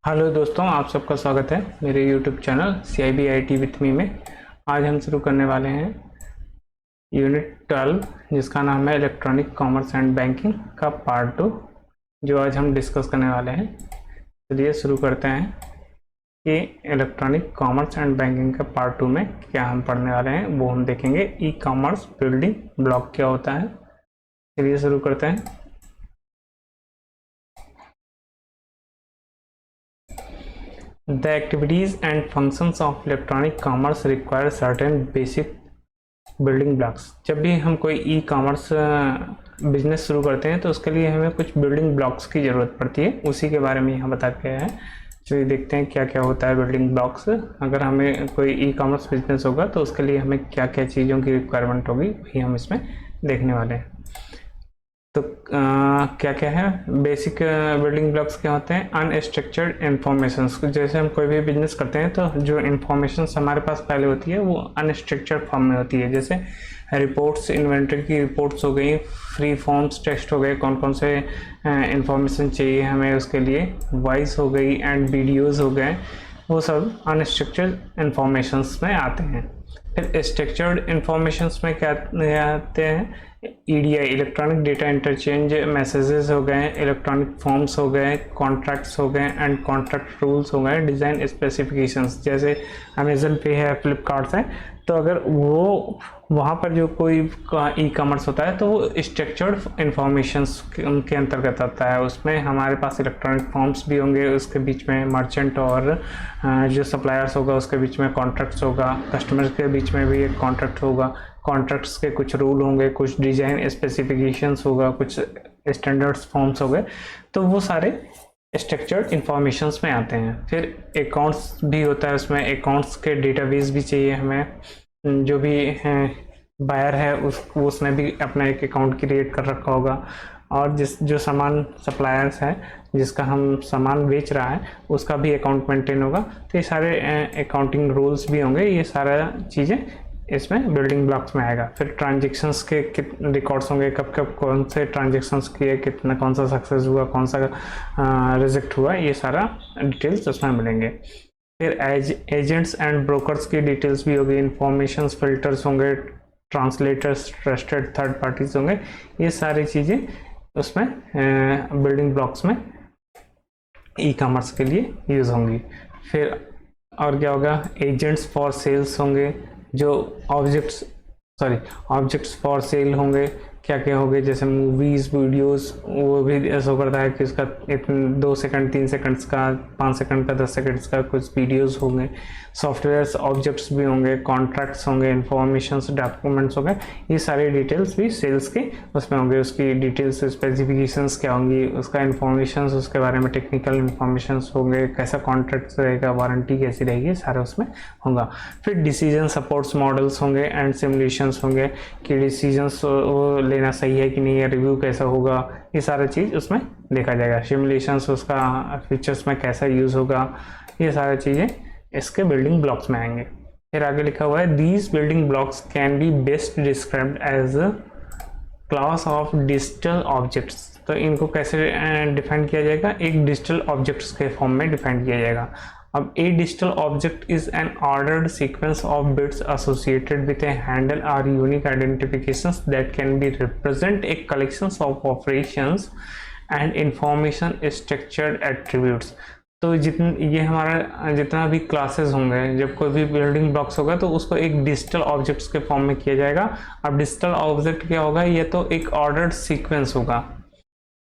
Hello दोस्तों, आप सबका स्वागत है मेरे YouTube channel CIB IT with me में। आज हम शुरू करने वाले हैं यूनिट 12 जिसका नाम है इलेक्ट्रॉनिक कॉमर्स एंड बैंकिंग का पार्ट 2, जो आज हम डिस्कस करने वाले हैं। चलिए शुरू करते हैं कि इलेक्ट्रॉनिक कॉमर्स एंड बैंकिंग का पार्ट 2 में क्या हम पढ़ने वाले हैं, वो हम देखेंगे। ई कॉमर्स बिल्डिंग ब्लॉक क्या होता है, चलिए शुरू करते हैं। The activities and functions of electronic commerce require certain basic building blocks। जब भी हम कोई ई कॉमर्स बिजनेस शुरू करते हैं तो उसके लिए हमें कुछ बिल्डिंग ब्लॉक्स की ज़रूरत पड़ती है, उसी के बारे में यहाँ बता के है। चलिए देखते हैं क्या क्या होता है बिल्डिंग ब्लॉक्स। अगर हमें कोई ई कॉमर्स बिजनेस होगा तो उसके लिए हमें क्या क्या चीज़ों की रिक्वायरमेंट होगी, वही हम इसमें देखने वाले हैं। तो क्या क्या है बेसिक बिल्डिंग ब्लॉक्स क्या होते हैं? Unstructured informations. जैसे हम कोई भी बिजनेस करते हैं तो जो इन्फॉर्मेशंस हमारे पास पहले होती है वो अनस्ट्रक्चर्ड फॉर्म में होती है। जैसे रिपोर्ट्स, इन्वेंट्री की रिपोर्ट्स हो गई, फ्री फॉर्म्स टेक्स्ट हो गए, कौन कौन से इन्फॉर्मेशन चाहिए हमें उसके लिए, वॉइस हो गई एंड वीडियोज़ हो गए, वो सब अनस्ट्रक्चर्ड इन्फॉर्मेशंस में आते हैं। फिर स्ट्रक्चर्ड इन्फॉर्मेशंस में क्या आते हैं? EDI, electronic data interchange, messages हो गए, इलेक्ट्रॉनिक फॉर्म्स हो गए, कॉन्ट्रैक्ट्स हो गए एंड कॉन्ट्रैक्ट रूल्स हो गए, डिज़ाइन स्पेसिफिकेशंस। जैसे अमेजन पे है, फ्लिपकार्ट है, तो अगर वो वहाँ पर जो कोई ई कॉमर्स होता है तो वो स्ट्रक्चर्ड इन्फॉर्मेशंस के अंतर्गत आता है। उसमें हमारे पास इलेक्ट्रॉनिक फॉर्म्स भी होंगे, उसके बीच में मर्चेंट और जो सप्लायर्स होगा उसके बीच में कॉन्ट्रैक्ट्स होगा, कस्टमर्स के बीच में भी एक कॉन्ट्रैक्ट होगा, कॉन्ट्रैक्ट्स के कुछ रूल होंगे, कुछ डिज़ाइन स्पेसिफिकेशंस होगा, कुछ स्टैंडर्ड्स फॉर्म्स हो गए, तो वो सारे स्ट्रक्चर्ड इंफॉर्मेशंस में आते हैं। फिर अकाउंट्स भी होता है, उसमें अकाउंट्स के डेटाबेस भी चाहिए हमें। जो भी बायर है उसने भी अपना एक अकाउंट क्रिएट कर रखा होगा, और जो सामान सप्लायर्स है जिसका हम सामान बेच रहा है उसका भी अकाउंट मेंटेन होगा। तो ये सारे अकाउंटिंग रूल्स भी होंगे, ये सारा चीज़ें इसमें बिल्डिंग ब्लॉक्स में आएगा। फिर ट्रांजेक्शन्स के रिकॉर्ड्स होंगे, कब कब कौन से ट्रांजेक्शन्स किए, कितना कौन सा सक्सेस हुआ, कौन सा रिजेक्ट हुआ, ये सारा डिटेल्स उसमें मिलेंगे। फिर एजेंट्स एंड ब्रोकर्स की डिटेल्स भी होगी, इंफॉर्मेशन फिल्टर्स होंगे, ट्रांसलेटर्स, ट्रस्टेड थर्ड पार्टीज होंगे, ये सारी चीज़ें उसमें बिल्डिंग ब्लॉक्स में ई कॉमर्स के लिए यूज़ होंगी। फिर और क्या होगा? एजेंट्स फॉर सेल्स होंगे, जो ऑब्जेक्ट्स फॉर सेल होंगे, क्या क्या होंगे, जैसे मूवीज़, वीडियोस, वो भी ऐसा करता है कि उसका 2 सेकंड, 3 सेकंड्स का, 5 सेकंड का, 10 सेकंड्स का कुछ वीडियोस होंगे। सॉफ्टवेयर्स ऑब्जेक्ट्स भी होंगे, कॉन्ट्रैक्ट्स होंगे, इन्फॉर्मेशंस, डॉक्यूमेंट्स होंगे, ये सारे डिटेल्स भी सेल्स के उसमें होंगे। उसकी डिटेल्स, स्पेसिफिकेशंस क्या होंगी, उसका इन्फॉर्मेशंस, उसके बारे में टेक्निकल इन्फॉर्मेशंस होंगे, कैसा कॉन्ट्रैक्ट रहेगा, वारंटी कैसी रहेगी, सारा उसमें होगा। फिर डिसीजन सपोर्ट्स मॉडल्स होंगे एंड सिमुलेशंस होंगे कि डिसीजंस वो लेना सही है कि नहीं है, रिव्यू कैसा होगा, ये सारा चीज़ उसमें देखा जाएगा। सिमुलेशंस उसका फीचर्स में कैसा यूज़ होगा, ये सारी चीज़ें इसके बिल्डिंग ब्लॉक्स में आएंगे। फिर आगे लिखा हुआ है, these building blocks can be best described as a class of digital objects. तो इनको कैसे डिफाइन किया जाएगा? एक डिजिटल ऑब्जेक्ट्स के फॉर्म में डिफाइन किया जाएगा। अब a digital object is an ordered sequence of bits associated with a handle or unique identifications that can be represent a collections of operations and information structured attributes। तो ये हमारा जितना भी क्लासेस होंगे, जब कोई भी बिल्डिंग ब्लॉक्स होगा तो उसको एक डिजिटल ऑब्जेक्ट्स के फॉर्म में किया जाएगा। अब डिजिटल ऑब्जेक्ट क्या होगा? ये तो एक ऑर्डर्ड सीक्वेंस होगा।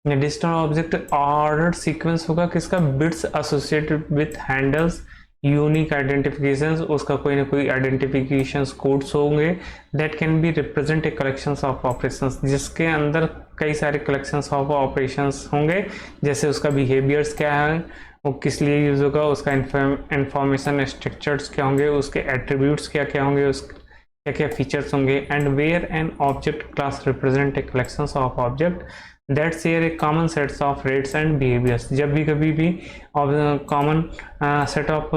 डिजिटल ऑब्जेक्ट ऑर्डर्ड सीक्वेंस होगा किसका? Bits associated with handles, unique identifications, उसका कोई ना कोई आइडेंटिफिकेशंस कोड्स होंगे, that can be represent a collections of operations, जिसके अंदर कई सारे कलेक्शंस ऑफ ऑपरेशंस होंगे। जैसे उसका बिहेवियर्स क्या है, वो किस लिए यूज होगा, उसका इंफॉर्मेशन स्ट्रक्चर्स क्या होंगे, उसके एट्रीब्यूट्स क्या क्या होंगे, उसके क्या क्या फीचर्स होंगे। And where an object class represent a collections of object that share a common sets of rates and behaviours. जब भी कभी भी कॉमन सेट ऑफ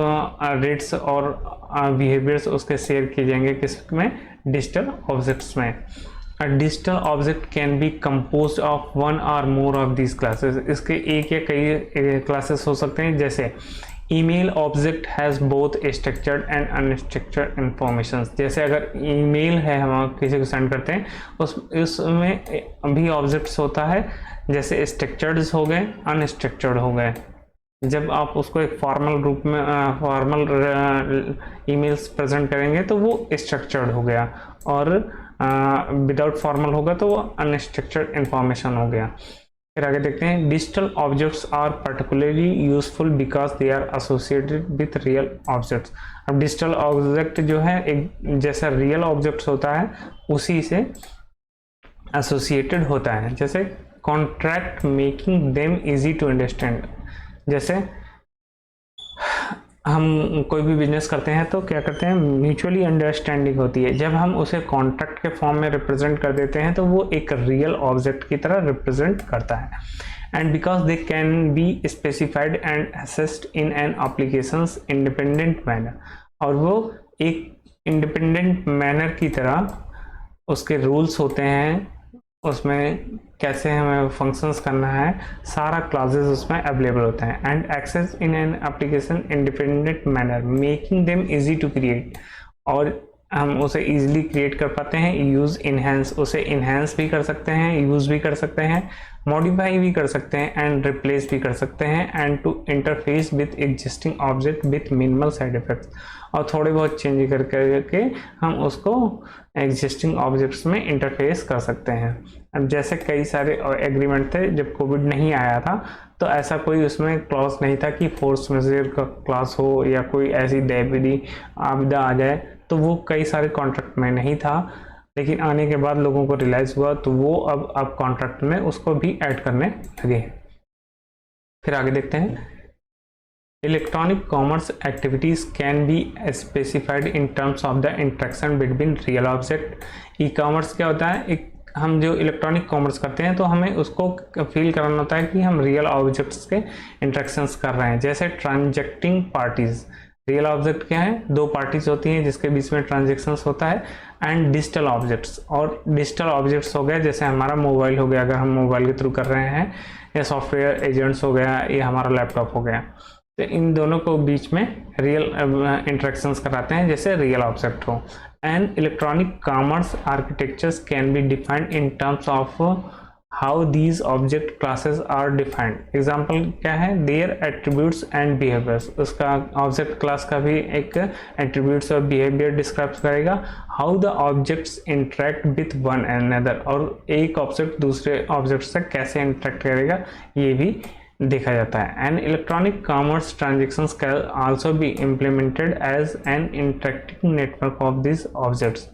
रेट्स और बिहेवियर्स उसके शेयर किए जाएंगे किस में? डिजिटल ऑब्जेक्ट्स में। A digital object can be composed of one or more of these classes. इसके एक या कई क्लासेस हो सकते हैं, जैसे email object has both structured and unstructured information. जैसे अगर ईमेल है हम किसी को सेंड करते हैं उसमें भी ऑब्जेक्ट्स होता है, जैसे स्ट्रक्चर्ड हो गए, अनस्ट्रक्चर्ड हो गए। जब आप उसको एक फॉर्मल रूप में फॉर्मल ईमेल्स प्रेजेंट करेंगे तो वो स्ट्रक्चर्ड हो गया, और विदाउट फॉर्मल होगा तो वो अनस्ट्रक्चर्ड इंफॉर्मेशन हो गया। फिर आगे देखते हैं, digital objects are particularly useful because they are associated with real objects. अब डिजिटल ऑब्जेक्ट जो है एक जैसा रियल ऑब्जेक्ट्स होता है उसी से एसोसिएटेड होता है। जैसे contract making them easy to understand. जैसे हम कोई भी बिजनेस करते हैं तो क्या करते हैं, म्यूचुअली अंडरस्टैंडिंग होती है। जब हम उसे कॉन्ट्रैक्ट के फॉर्म में रिप्रेजेंट कर देते हैं तो वो एक रियल ऑब्जेक्ट की तरह रिप्रेजेंट करता है। And because they can be specified and assessed in an applications independent manner, और वो एक इंडिपेंडेंट मैनर की तरह उसके रूल्स होते हैं, उसमें कैसे हमें फंक्शंस करना है, सारा क्लासेस उसमें अवेलेबल होते हैं। And access in an application independent manner making them easy to create, और हम उसे इजीली क्रिएट कर पाते हैं। यूज़ इनहेंस, उसे इनहेंस भी कर सकते हैं, यूज़ भी कर सकते हैं, मॉडिफाई भी कर सकते हैं, एंड रिप्लेस भी कर सकते हैं। And to interface with existing object with minimal side effects, और थोड़े बहुत चेंज करके हम उसको एग्जिस्टिंग ऑब्जेक्ट्स में इंटरफेस कर सकते हैं। अब जैसे कई सारे एग्रीमेंट थे जब कोविड नहीं आया था तो ऐसा कोई उसमें क्लॉज नहीं था कि फोर्स मेजर का क्लॉज हो या कोई ऐसी दैविदी आपदा आ जाए, तो वो कई सारे कॉन्ट्रैक्ट में नहीं था। लेकिन आने के बाद लोगों को रियलाइज हुआ तो वो अब कॉन्ट्रैक्ट में उसको भी ऐड करने लगे। फिर आगे देखते हैं, electronic commerce activities can be specified in terms of the interaction between real object. E commerce क्या होता है, एक हम जो इलेक्ट्रॉनिक कॉमर्स करते हैं तो हमें उसको फील कराना होता है कि हम रियल ऑब्जेक्ट्स के इंटरेक्शंस कर रहे हैं। जैसे ट्रांजैक्टिंग पार्टीज, रियल ऑब्जेक्ट क्या है, दो पार्टीज होती हैं जिसके बीच में ट्रांजेक्शन्स होता है। एंड डिजिटल ऑब्जेक्ट्स, और डिजिटल ऑब्जेक्ट्स हो गए जैसे हमारा मोबाइल हो गया, अगर हम मोबाइल के थ्रू कर रहे हैं, या सॉफ्टवेयर एजेंट्स हो गया, या हमारा लैपटॉप हो गया, तो इन दोनों को बीच में रियल इंटरेक्शंस कराते हैं जैसे रियल ऑब्जेक्ट हो। And electronic commerce architectures can be defined in terms of how these object classes are defined. Example क्या है, देयर एट्रीब्यूट्स एंड बिहेवियर्स, उसका ऑब्जेक्ट क्लास का भी एक एट्रीब्यूट्स और बिहेवियर डिस्क्राइब करेगा। How the objects interact with one another, और एक ऑब्जेक्ट दूसरे ऑब्जेक्ट से कैसे इंटरेक्ट करेगा ये भी देखा जाता है। And electronic commerce transactions can also be implemented as an interacting network of this objects.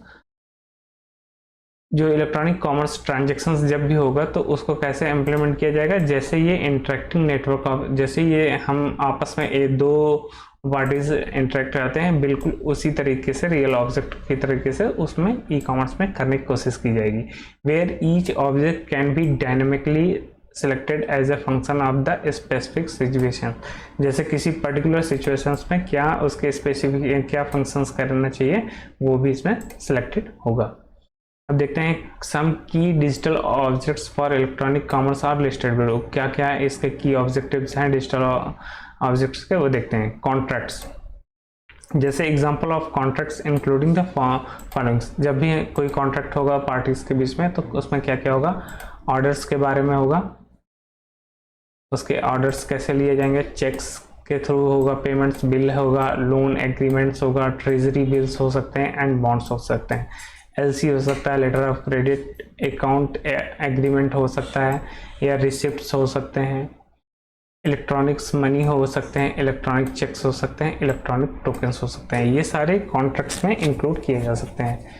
जो इलेक्ट्रॉनिक कॉमर्स ट्रांजेक्शंस जब भी होगा तो उसको कैसे इम्प्लीमेंट किया जाएगा, जैसे ये इंटरेक्टिंग नेटवर्क ऑफ, जैसे ये हम आपस में एक दो पार्टीज इंटरेक्ट करते हैं, बिल्कुल उसी तरीके से रियल ऑब्जेक्ट की तरीके से उसमें ई कॉमर्स में करने की कोशिश की जाएगी। Where each object can be dynamically selected as a function of the specific situation। जैसे किसी पर्टिकुलर सिचुएशंस में क्या उसके स्पेसिफिक क्या फंक्शंस करना चाहिए वो भी इसमें सिलेक्टेड होगा। अब देखते हैं some key digital objects for electronic commerce are listed below. क्या क्या इसके की ऑब्जेक्टिव्स हैं डिजिटल ऑब्जेक्ट्स के, वो देखते हैं। कॉन्ट्रैक्ट्स, जैसे example of contracts including the followings. जब भी कोई कॉन्ट्रैक्ट होगा पार्टीज के बीच में तो उसमें क्या क्या होगा, ऑर्डर्स के बारे में होगा, उसके ऑर्डर्स कैसे लिए जाएंगे, चेक्स के थ्रू होगा, पेमेंट्स बिल होगा, लोन एग्रीमेंट्स होगा, ट्रेजरी बिल्स हो सकते हैं, एंड बॉन्ड्स हो सकते हैं। एलसी हो सकता है, letter of credit, account agreement हो सकता है, या रिसिप्ट्स हो सकते हैं, इलेक्ट्रॉनिक्स मनी हो सकते हैं, इलेक्ट्रॉनिक चेक्स हो सकते हैं, इलेक्ट्रॉनिक टोकन्स हो सकते हैं। ये सारे कॉन्ट्रैक्ट्स में इंक्लूड किए जा सकते हैं।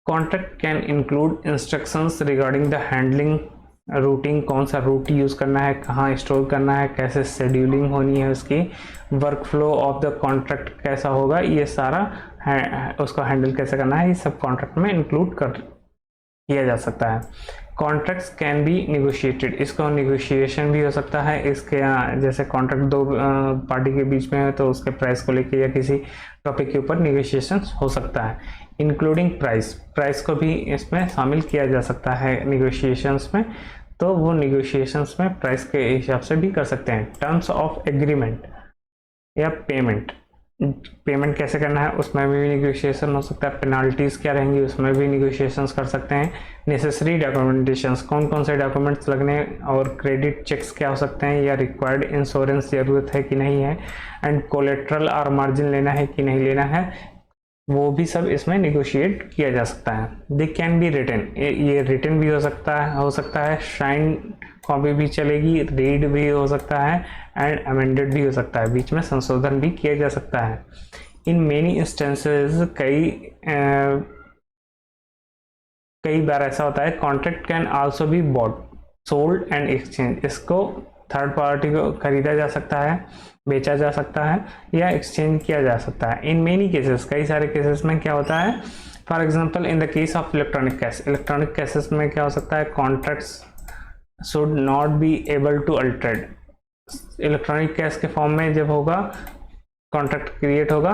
Contract can include instructions regarding the handling routing, कौन सा रूट यूज़ करना है, कहाँ स्टोर करना है, कैसे शेड्यूलिंग होनी है उसकी, work flow of the contract कैसा होगा, ये सारा है, उसको हैंडल कैसे करना है, ये सब कॉन्ट्रैक्ट में इंक्लूड कर किया जा सकता है। कॉन्ट्रैक्ट्स कैन बी निगोशिएटेड, इसको निगोशिएशन भी हो सकता है। इसके जैसे कॉन्ट्रैक्ट दो पार्टी के बीच में है तो उसके प्राइस को लेके या किसी टॉपिक के ऊपर निगोशिएशन हो सकता है। इंक्लूडिंग प्राइस को भी इसमें शामिल किया जा सकता है निगोशिएशंस में, तो वो निगोशिएशंस में प्राइस के हिसाब से भी कर सकते हैं। टर्म्स ऑफ एग्रीमेंट या पेमेंट कैसे करना है उसमें भी निगोशिएशन हो सकता है। पेनाल्टीज क्या रहेंगी उसमें भी निगोशिएशंस कर सकते हैं। नेसेसरी डॉक्यूमेंटेशंस, कौन कौन से डॉक्यूमेंट्स लगने और क्रेडिट चेक्स क्या हो सकते हैं, या रिक्वायर्ड इंश्योरेंस ज़रूरत है कि नहीं है, एंड कोलेट्रल और मार्जिन लेना है कि नहीं लेना है, वो भी सब इसमें निगोशिएट किया जा सकता है। दे कैन बी रिटन, ये रिटन भी हो सकता है, साइन कॉपी भी चलेगी, रीड भी हो सकता है, एंड अमेंडेड भी हो सकता है, बीच में संशोधन भी किया जा सकता है। इन मेनी इंस्टेंसेस कई बार ऐसा होता है contract can also be bought, sold and exchange, इसको थर्ड पार्टी को खरीदा जा सकता है, बेचा जा सकता है या एक्सचेंज किया जा सकता है। इन मेनी केसेस, कई सारे केसेस में क्या होता है, for example in the case of electronic cash, electronic cashes में क्या हो सकता है, contracts should not be able to altered, electronic cash के फॉर्म में जब होगा कॉन्ट्रैक्ट क्रिएट होगा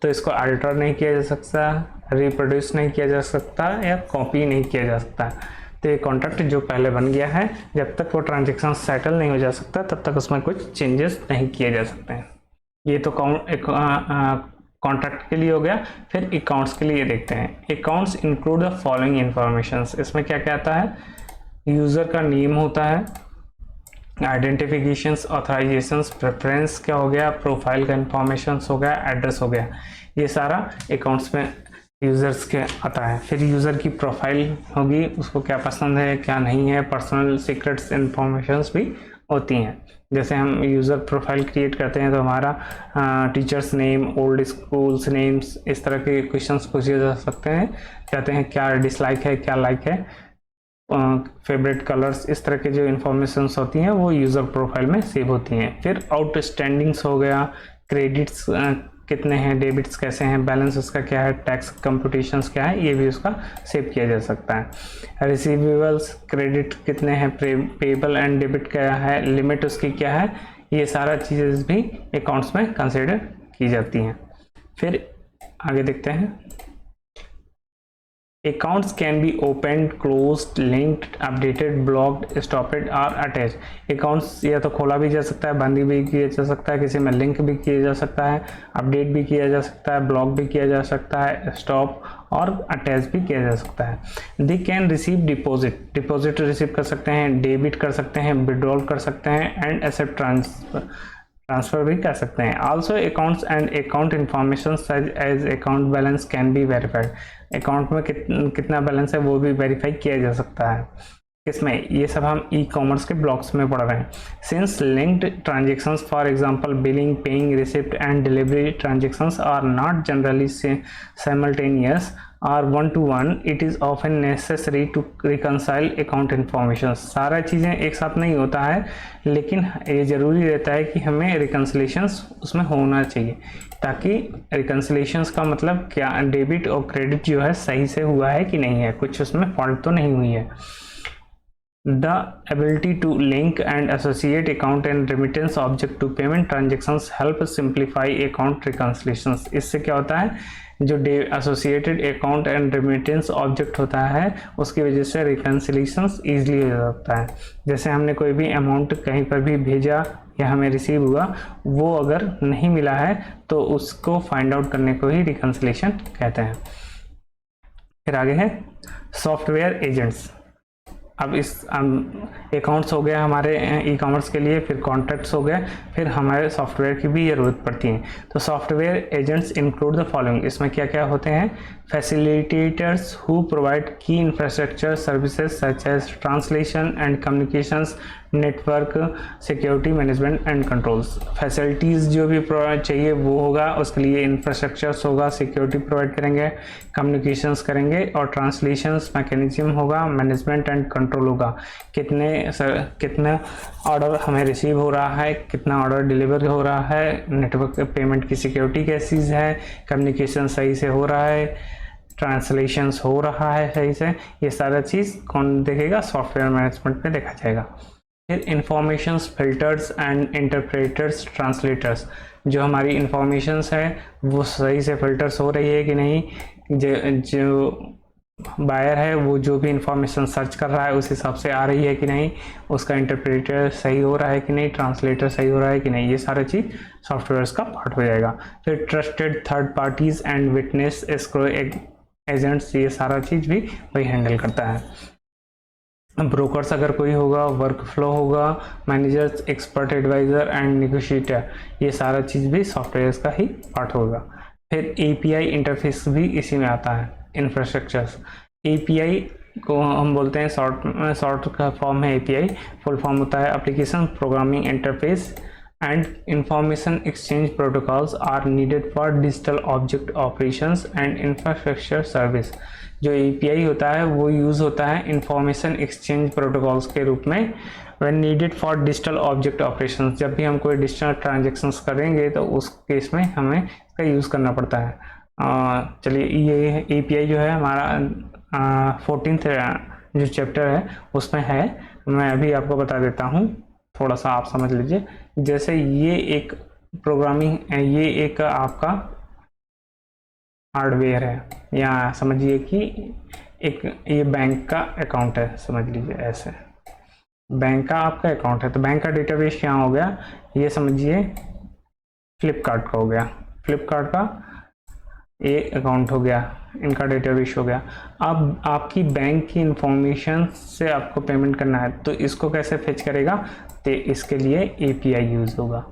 तो इसको अल्टर नहीं किया जा सकता, रिप्रोड्यूस नहीं किया जा सकता या कॉपी नहीं किया जा सकता। तो ये कॉन्ट्रैक्ट जो पहले बन गया है, जब तक वो ट्रांजेक्शन सेटल नहीं हो जा सकता तब तक उसमें कुछ चेंजेस नहीं किए जा सकते हैं। ये तो कॉन्ट्रैक्ट के लिए हो गया। फिर अकाउंट्स के लिए देखते हैं। Accounts include the following informations, इसमें क्या क्या आता है, यूज़र का नेम होता है, आइडेंटिफिकेशंस, ऑथराइजेशंस, प्रेफरेंस क्या हो गया, प्रोफाइल का इंफॉर्मेशंस हो गया, एड्रेस हो गया, ये सारा अकाउंट्स में यूज़र्स के आता है। फिर यूज़र की प्रोफाइल होगी, उसको क्या पसंद है क्या नहीं है, पर्सनल सीक्रेट्स इंफॉर्मेशंस भी होती हैं। जैसे हम यूज़र प्रोफाइल क्रिएट करते हैं तो हमारा teachers name, old schools names, इस तरह के क्वेश्चंस पूछे जा सकते हैं, कहते हैं क्या डिसलाइक है क्या लाइक है, फेवरेट कलर्स, इस तरह के जो इन्फॉर्मेशंस होती हैं वो यूज़र प्रोफाइल में सेव होती हैं। फिर आउटस्टैंडिंग्स हो गया, क्रेडिट्स कितने हैं, डेबिट्स कैसे हैं, बैलेंस उसका क्या है, टैक्स कंप्यूटेशंस क्या है, ये भी उसका सेव किया जा सकता है। रिसीवेबल्स, क्रेडिट कितने हैं, पेबल एंड डेबिट क्या है, लिमिट उसकी क्या है, ये सारा चीज़ें भी अकाउंट्स में कंसिडर की जाती हैं। फिर आगे देखते हैं। Accounts can be opened, closed, linked, updated, blocked, stopped or attached। Accounts या तो खोला भी जा सकता है, बंद भी किया जा सकता है, किसी में लिंक भी किया जा सकता है, अपडेट भी किया जा सकता है, ब्लॉक भी किया जा सकता है, स्टॉप और अटैच भी किया जा सकता है। They can receive deposit receive कर सकते हैं, डेबिट कर सकते हैं, विड्रॉल कर सकते हैं, एंड एसेट ट्रांसफर भी कर सकते हैं। Also accounts and account information such as account balance can be verified, account में कितना बैलेंस है वो भी वेरीफाई किया जा सकता है। इसमें ये सब हम ई कॉमर्स के ब्लॉक्स में पढ़ रहे हैं। Since linked transactions for example billing, paying, receipt and delivery transactions are not generally simultaneous or one to one, it is often necessary to reconcile account information। सारा चीज़ें एक साथ नहीं होता है, लेकिन ये ज़रूरी रहता है कि हमें रिकन्सिलेशंस उसमें होना चाहिए, ताकि रिकन्सिलेशंस का मतलब क्या, डेबिट और क्रेडिट जो है सही से हुआ है कि नहीं है, कुछ उसमें फॉल्ट तो नहीं हुई है। The ability to link and associate account and remittance object to payment transactions help simplify account reconciliations। इससे क्या होता है, जो associated account and remittance object होता है उसकी वजह से रिकन्सिलेशंस ईजिली हो जाता है। जैसे हमने कोई भी अमाउंट कहीं पर भी भेजा या हमें रिसीव हुआ, वो अगर नहीं मिला है तो उसको फाइंड आउट करने को ही रिकन्सिलेशन कहते हैं। फिर आगे है सॉफ्टवेयर एजेंट्स। अब इस अकाउंट्स हो गया हमारे ई कॉमर्स के लिए, फिर कॉन्ट्रैक्ट्स हो गए, फिर हमारे सॉफ्टवेयर की भी ज़रूरत पड़ती है। तो software agents include the following, इसमें क्या क्या होते हैं, facilitators who provide key infrastructure services such as translation and communications, network, security management and controls. Facilities जो भी प्रोवाइड चाहिए वो होगा, उसके लिए इंफ्रास्ट्रक्चर्स होगा, सिक्योरिटी प्रोवाइड करेंगे, कम्युनिकेशंस करेंगे और ट्रांसलेशंस मैकेनिज्म होगा, मैनेजमेंट एंड कंट्रोल होगा। कितना ऑर्डर हमें रिसीव हो रहा है, कितना ऑर्डर डिलीवर हो रहा है, नेटवर्क पेमेंट की सिक्योरिटी कैसी है, कम्युनिकेशन सही से हो रहा है, ट्रांसलेशंस हो रहा है सही से, ये सारा चीज़ कौन देखेगा, सॉफ्टवेयर मैनेजमेंट में देखा जाएगा। फिर informations filters and interpreters translators, जो हमारी इंफॉर्मेशंस है वो सही से फिल्टर्स हो रही है कि नहीं, जो बायर है वो जो भी इंफॉर्मेशन सर्च कर रहा है उस हिसाब से आ रही है कि नहीं, उसका इंटरप्रेटर सही हो रहा है कि नहीं, ट्रांसलेटर सही हो रहा है कि नहीं, ये सारा चीज़ सॉफ्टवेयर का पार्ट हो जाएगा। फिर trusted third parties and witness escrow agents, ये सारा चीज़ भी वही हैंडल करता है। ब्रोकर्स अगर कोई होगा, वर्क फ्लो होगा, managers, expert adviser and negotiator, ये सारा चीज़ भी सॉफ्टवेयर का ही पार्ट होगा। फिर एपीआई इंटरफेस भी इसी में आता है। इंफ्रास्ट्रक्चर्स, एपीआई को हम बोलते हैं शॉर्ट का फॉर्म है एपीआई, फुल फॉर्म होता है application programming interface and information exchange protocols are needed for digital object operations and infrastructure service. जो एपीआई होता है वो यूज़ होता है इंफॉर्मेशन एक्सचेंज प्रोटोकॉल्स के रूप में when needed for digital object operations. जब भी हम कोई डिजिटल ट्रांजेक्शन्स करेंगे तो उस केस में हमें इसका यूज़ करना पड़ता है। चलिए, ये एपीआई जो है हमारा 14th जो चैप्टर है उसमें है, मैं अभी आपको बता देता हूँ, थोड़ा सा आप समझ लीजिए। जैसे ये एक प्रोग्रामिंग है, ये एक आपका हार्डवेयर है, या समझिए कि एक ये बैंक का अकाउंट है, समझ लीजिए ऐसे बैंक का आपका अकाउंट है। तो बैंक का डेटाबेस क्या हो गया, ये समझिए फ्लिपकार्ट का हो गया, फ्लिपकार्ट का ये अकाउंट हो गया, इनका डेटाबेस हो गया। अब आपकी बैंक की इंफॉर्मेशन से आपको पेमेंट करना है तो इसको कैसे फेच करेगा, तो इसके लिए एपीआई यूज़ होगा,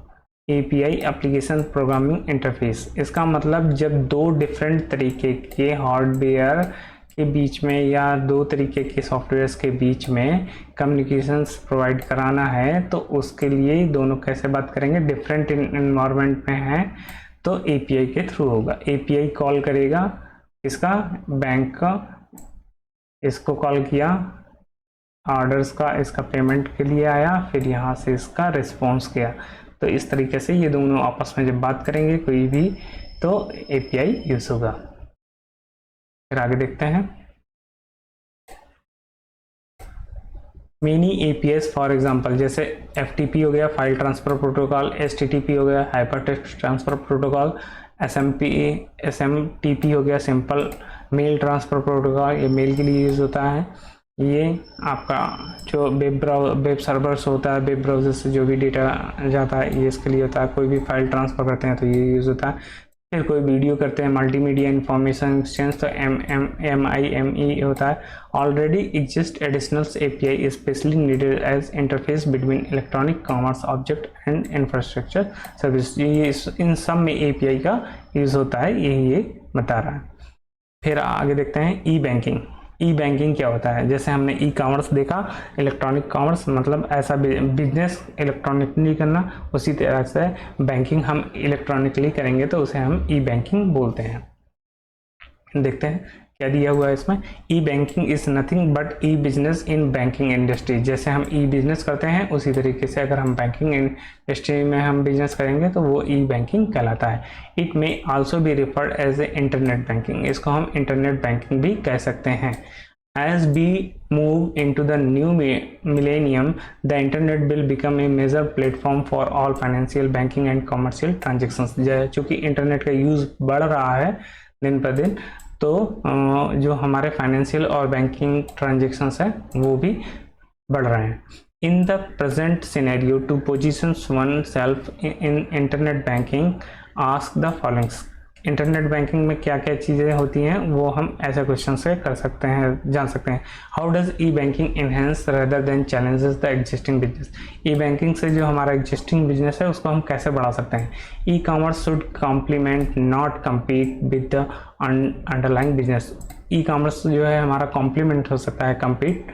एपीआई एप्लीकेशन प्रोग्रामिंग इंटरफेस। इसका मतलब जब दो डिफरेंट तरीके के हार्डवेयर के बीच में या दो तरीके के सॉफ्टवेयर्स के बीच में कम्युनिकेशंस प्रोवाइड कराना है तो उसके लिए दोनों कैसे बात करेंगे, डिफरेंट इन्वायरमेंट में है तो एपीआई के थ्रू होगा। एपीआई कॉल करेगा इसका बैंक का, इसको कॉल किया ऑर्डर्स का, इसका पेमेंट के लिए आया, फिर यहाँ से इसका रिस्पॉन्स किया। तो इस तरीके से ये दोनों आपस में जब बात करेंगे कोई भी तो एपीआई यूज होगा। फिर आगे देखते हैं मिनी एपीएस फॉर एग्जांपल, जैसे एफटीपी हो गया फाइल ट्रांसफर प्रोटोकॉल, एसटीटीपी हो गया हाइपरटेक्स्ट ट्रांसफर प्रोटोकॉल, एसएमटीपी हो गया सिंपल मेल ट्रांसफर प्रोटोकॉल, ये मेल के लिए यूज होता है। ये आपका जो वेब सर्वर्स होता है, वेब ब्राउज़र से जो भी डेटा जाता है ये इसके लिए होता है। कोई भी फाइल ट्रांसफ़र करते हैं तो ये यूज़ होता है। फिर कोई वीडियो करते हैं मल्टीमीडिया इंफॉर्मेशन एक्सचेंज तो MIME होता है। Already exist additional API specially needed as interface between electronic commerce object and infrastructure service. ये इन सब में API का यूज़ होता है, ये बता रहा है। फिर आगे देखते हैं ई बैंकिंग। ई बैंकिंग क्या होता है, जैसे हमने ई कॉमर्स देखा, इलेक्ट्रॉनिक कॉमर्स मतलब ऐसा बिजनेस इलेक्ट्रॉनिकली करना, उसी तरह से बैंकिंग हम इलेक्ट्रॉनिकली करेंगे तो उसे हम ई बैंकिंग बोलते हैं। देखते हैं क्या दिया हुआ है इसमें। E banking is nothing but e business in banking industry. जैसे हम ई बिजनेस करते हैं उसी तरीके से अगर हम बैंकिंग इंडस्ट्री में हम बिजनेस करेंगे तो वो ई बैंकिंग कहलाता है। It may also be referred as a internet banking. इसको हम इंटरनेट बैंकिंग भी कह सकते हैं। As we move into the new millennium, the internet will become a major platform for all financial, banking and commercial transactions। चूँकि internet का use बढ़ रहा है दिन पर दिन, तो जो हमारे फाइनेंशियल और बैंकिंग ट्रांजेक्शन्स हैं वो भी बढ़ रहे हैं। In the present scenario to position oneself in internet banking ask the followings. Internet banking में क्या क्या चीज़ें होती हैं वो हम ऐसे क्वेश्चन से कर सकते हैं, जान सकते हैं। How does E banking enhance rather than challenges the existing business. E banking से जो हमारा एग्जिस्टिंग बिजनेस है उसको हम कैसे बढ़ा सकते हैं। E commerce should complement not compete with the underlying business. E commerce जो है हमारा कॉम्प्लीमेंट हो सकता है, compete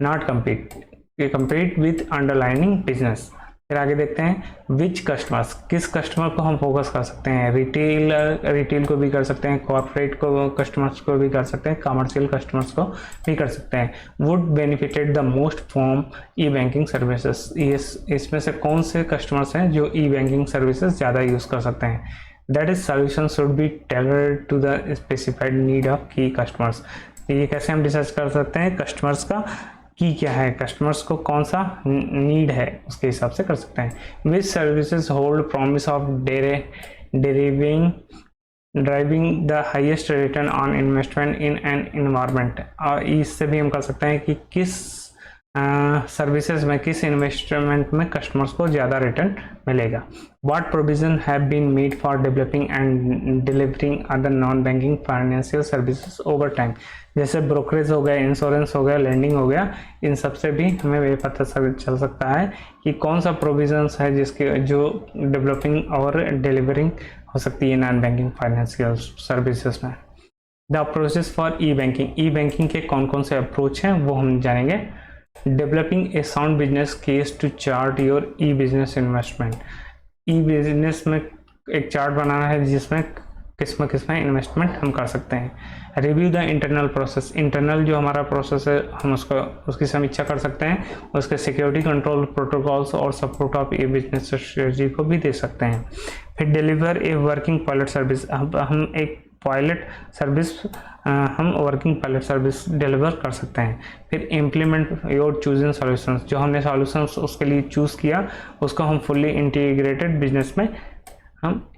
not compete, compete with underlining business. फिर आगे देखते हैं विच कस्टमर्स, किस कस्टमर को हम फोकस कर सकते हैं। रिटेल को भी कर सकते हैं, कॉर्पोरेट को कस्टमर्स को भी कर सकते हैं, कमर्शियल कस्टमर्स को भी कर सकते हैं। Would benefited the most from e banking services. इसमें से कौन से कस्टमर्स हैं जो ई बैंकिंग सर्विसेज ज़्यादा यूज़ कर सकते हैं। That is solution should be tailored to the specified need of की कस्टमर्स। ये कैसे हम डिसाइड कर सकते हैं कस्टमर्स का की क्या है, कस्टमर्स को कौन सा नीड है उसके हिसाब से कर सकते हैं। Which services hold promise of deriving driving the highest return on investment in an environment. और इससे भी हम कर सकते हैं कि किस सर्विसेज में, किस इन्वेस्टमेंट में कस्टमर्स को ज़्यादा रिटर्न मिलेगा। What provision have been made for developing and delivering other non banking financial services over time. जैसे ब्रोकरेज हो गया, इंश्योरेंस हो गया, लैंडिंग हो गया, इन सब से भी हमें ये पता चल सकता है कि कौन सा प्रोविजंस है जिसके जो डेवलपिंग और डिलीवरिंग हो सकती है नॉन बैंकिंग फाइनेंशियल सर्विसेज में। The approaches for e banking, e banking के कौन कौन से अप्रोच हैं वो हम जानेंगे। Developing a sound business case to chart your e business investment. E business में एक चार्ट बनाना है जिसमें किस में इन्वेस्टमेंट हम कर सकते हैं। Review the internal process, internal जो हमारा प्रोसेस है हम उसकी समीक्षा कर सकते हैं, उसके सिक्योरिटी कंट्रोल प्रोटोकॉल्स और support of A business strategy को भी दे सकते हैं। फिर deliver a working pilot service, हम एक पायलट सर्विस हम वर्किंग पायलट सर्विस डिलीवर कर सकते हैं। फिर इम्प्लीमेंट योर चूजन सॉल्यूशंस, जो हमने सॉल्यूशंस उसके लिए चूज़ किया उसको हम फुल्ली इंटीग्रेटेड बिजनेस में हम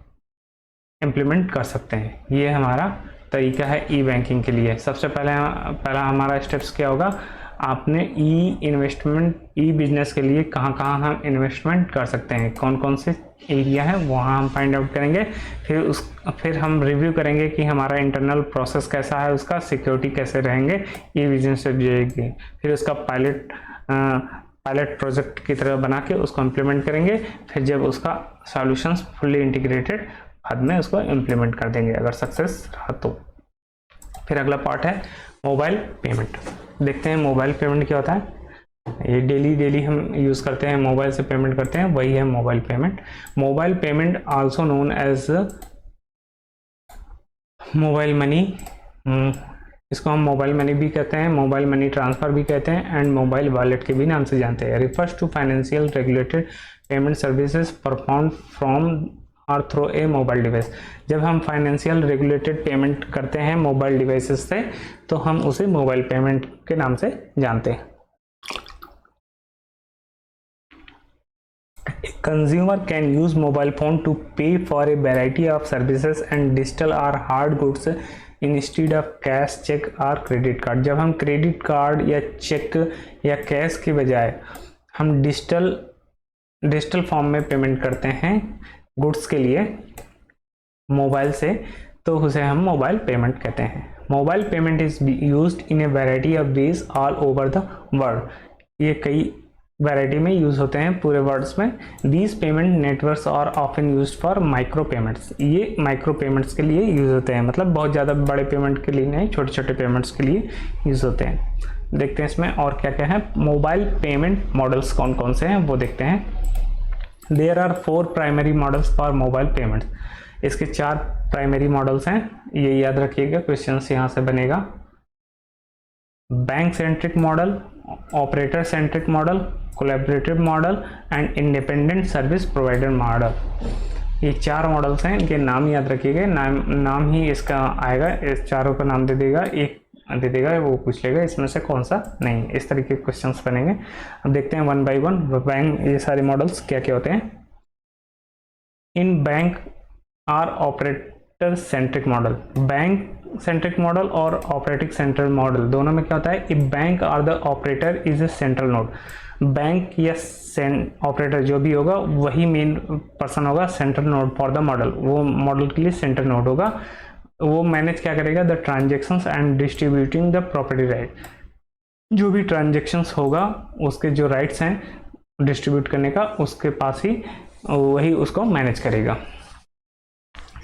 इम्प्लीमेंट कर सकते हैं। ये हमारा तरीका है ई बैंकिंग के लिए। सबसे पहला हमारा स्टेप्स क्या होगा, आपने ई इन्वेस्टमेंट, ई बिजनेस के लिए कहाँ कहाँ हम इन्वेस्टमेंट कर सकते हैं, कौन कौन से एरिया है वहाँ हम फाइंड आउट करेंगे। फिर हम रिव्यू करेंगे कि हमारा इंटरनल प्रोसेस कैसा है, उसका सिक्योरिटी कैसे रहेंगे ई बिजनेस से जुड़ेगी। फिर उसका पायलट प्रोजेक्ट की तरह बना के उसको इम्प्लीमेंट करेंगे। फिर जब उसका सॉल्यूशंस फुल्ली इंटीग्रेटेड बाद में उसको इम्प्लीमेंट कर देंगे अगर सक्सेस रहा तो। फिर अगला पार्ट है मोबाइल पेमेंट। देखते हैं मोबाइल पेमेंट क्या होता है। ये डेली हम यूज़ करते हैं, मोबाइल से पेमेंट करते हैं, वही है mobile payment. Mobile payment also known as mobile money, इसको हम मोबाइल मनी भी कहते हैं, मोबाइल मनी ट्रांसफ़र भी कहते हैं एंड मोबाइल वॉलेट के भी नाम से जानते हैं। Refers to financial regulated payment services perform from or through a mobile device. जब हम फाइनेंशियल रेगुलेटेड पेमेंट करते हैं मोबाइल डिवाइसेस से तो हम उसे मोबाइल पेमेंट के नाम से जानते हैं। Consumer can use mobile phone to pay for a variety of services and digital और hard goods instead of cash, cheque और क्रेडिट कार्ड। जब हम क्रेडिट कार्ड या चेक या कैश के बजाय हम डिजिटल फॉर्म में पेमेंट करते हैं गुड्स के लिए मोबाइल से, तो उसे हम मोबाइल पेमेंट कहते हैं। Mobile payment is used in A variety of ways all over the world. ये कई वैरायटी में यूज़ होते हैं पूरे वर्ल्ड्स में। These payment networks are often used for micro payments. ये माइक्रो पेमेंट्स के लिए यूज़ होते हैं, मतलब बहुत ज़्यादा बड़े पेमेंट के लिए नहीं, छोटे छोटे पेमेंट्स के लिए यूज़ होते हैं। देखते हैं इसमें और क्या क्या है। मोबाइल पेमेंट मॉडल्स कौन कौन से हैं वो देखते हैं। There are 4 primary models for mobile payments. इसके 4 प्राइमरी मॉडल्स हैं, ये याद रखिएगा, क्वेश्चन यहाँ से बनेगा। Bank centric model, operator centric model, collaborative model and independent service provider model. ये 4 मॉडल्स हैं, इनके नाम याद रखिएगा, नाम ही इसका आएगा, इस चारों का नाम दे देगा, एक दे देगा, वो पूछ लेगा इसमें से कौन सा नहीं। इस तरीके के क्वेश्चंस बनेंगे। अब देखते हैं वन बाय वन बैंक ये सारे मॉडल्स क्या क्या होते हैं। In bank or operator centric model, bank centric model और ऑपरेटिंग सेंट्रल मॉडल दोनों में क्या होता है, a bank or the operator is a central node. Bank या ऑपरेटर जो भी होगा वही मेन पर्सन होगा, central node for the model, वो मॉडल के लिए सेंट्रल नोड होगा। वो मैनेज क्या करेगा, the transactions and distributing the property right. जो भी ट्रांजेक्शन्स होगा उसके जो राइट्स हैं डिस्ट्रीब्यूट करने का उसके पास ही वही उसको मैनेज करेगा।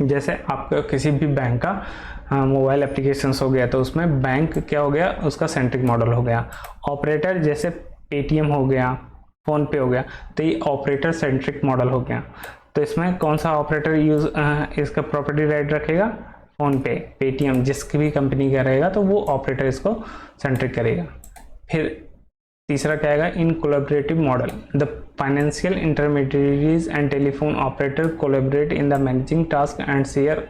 जैसे आपका किसी भी बैंक का मोबाइल एप्लीकेशंस हो गया तो उसमें बैंक क्या हो गया, उसका सेंट्रिक मॉडल हो गया। ऑपरेटर जैसे पेटीएम हो गया, फ़ोन पे हो गया, तो ये ऑपरेटर सेंट्रिक मॉडल हो गया। तो इसमें कौन सा ऑपरेटर इसका प्रॉपर्टी राइट रखेगा, फ़ोन पे, पेटीएम, जिसकी भी कंपनी का रहेगा तो वो ऑपरेटर इसको सेंट्रिक करेगा। फिर तीसरा क्या आएगा, in collaborative model, the financial intermediaries and telephone operator collaborate in the managing task and share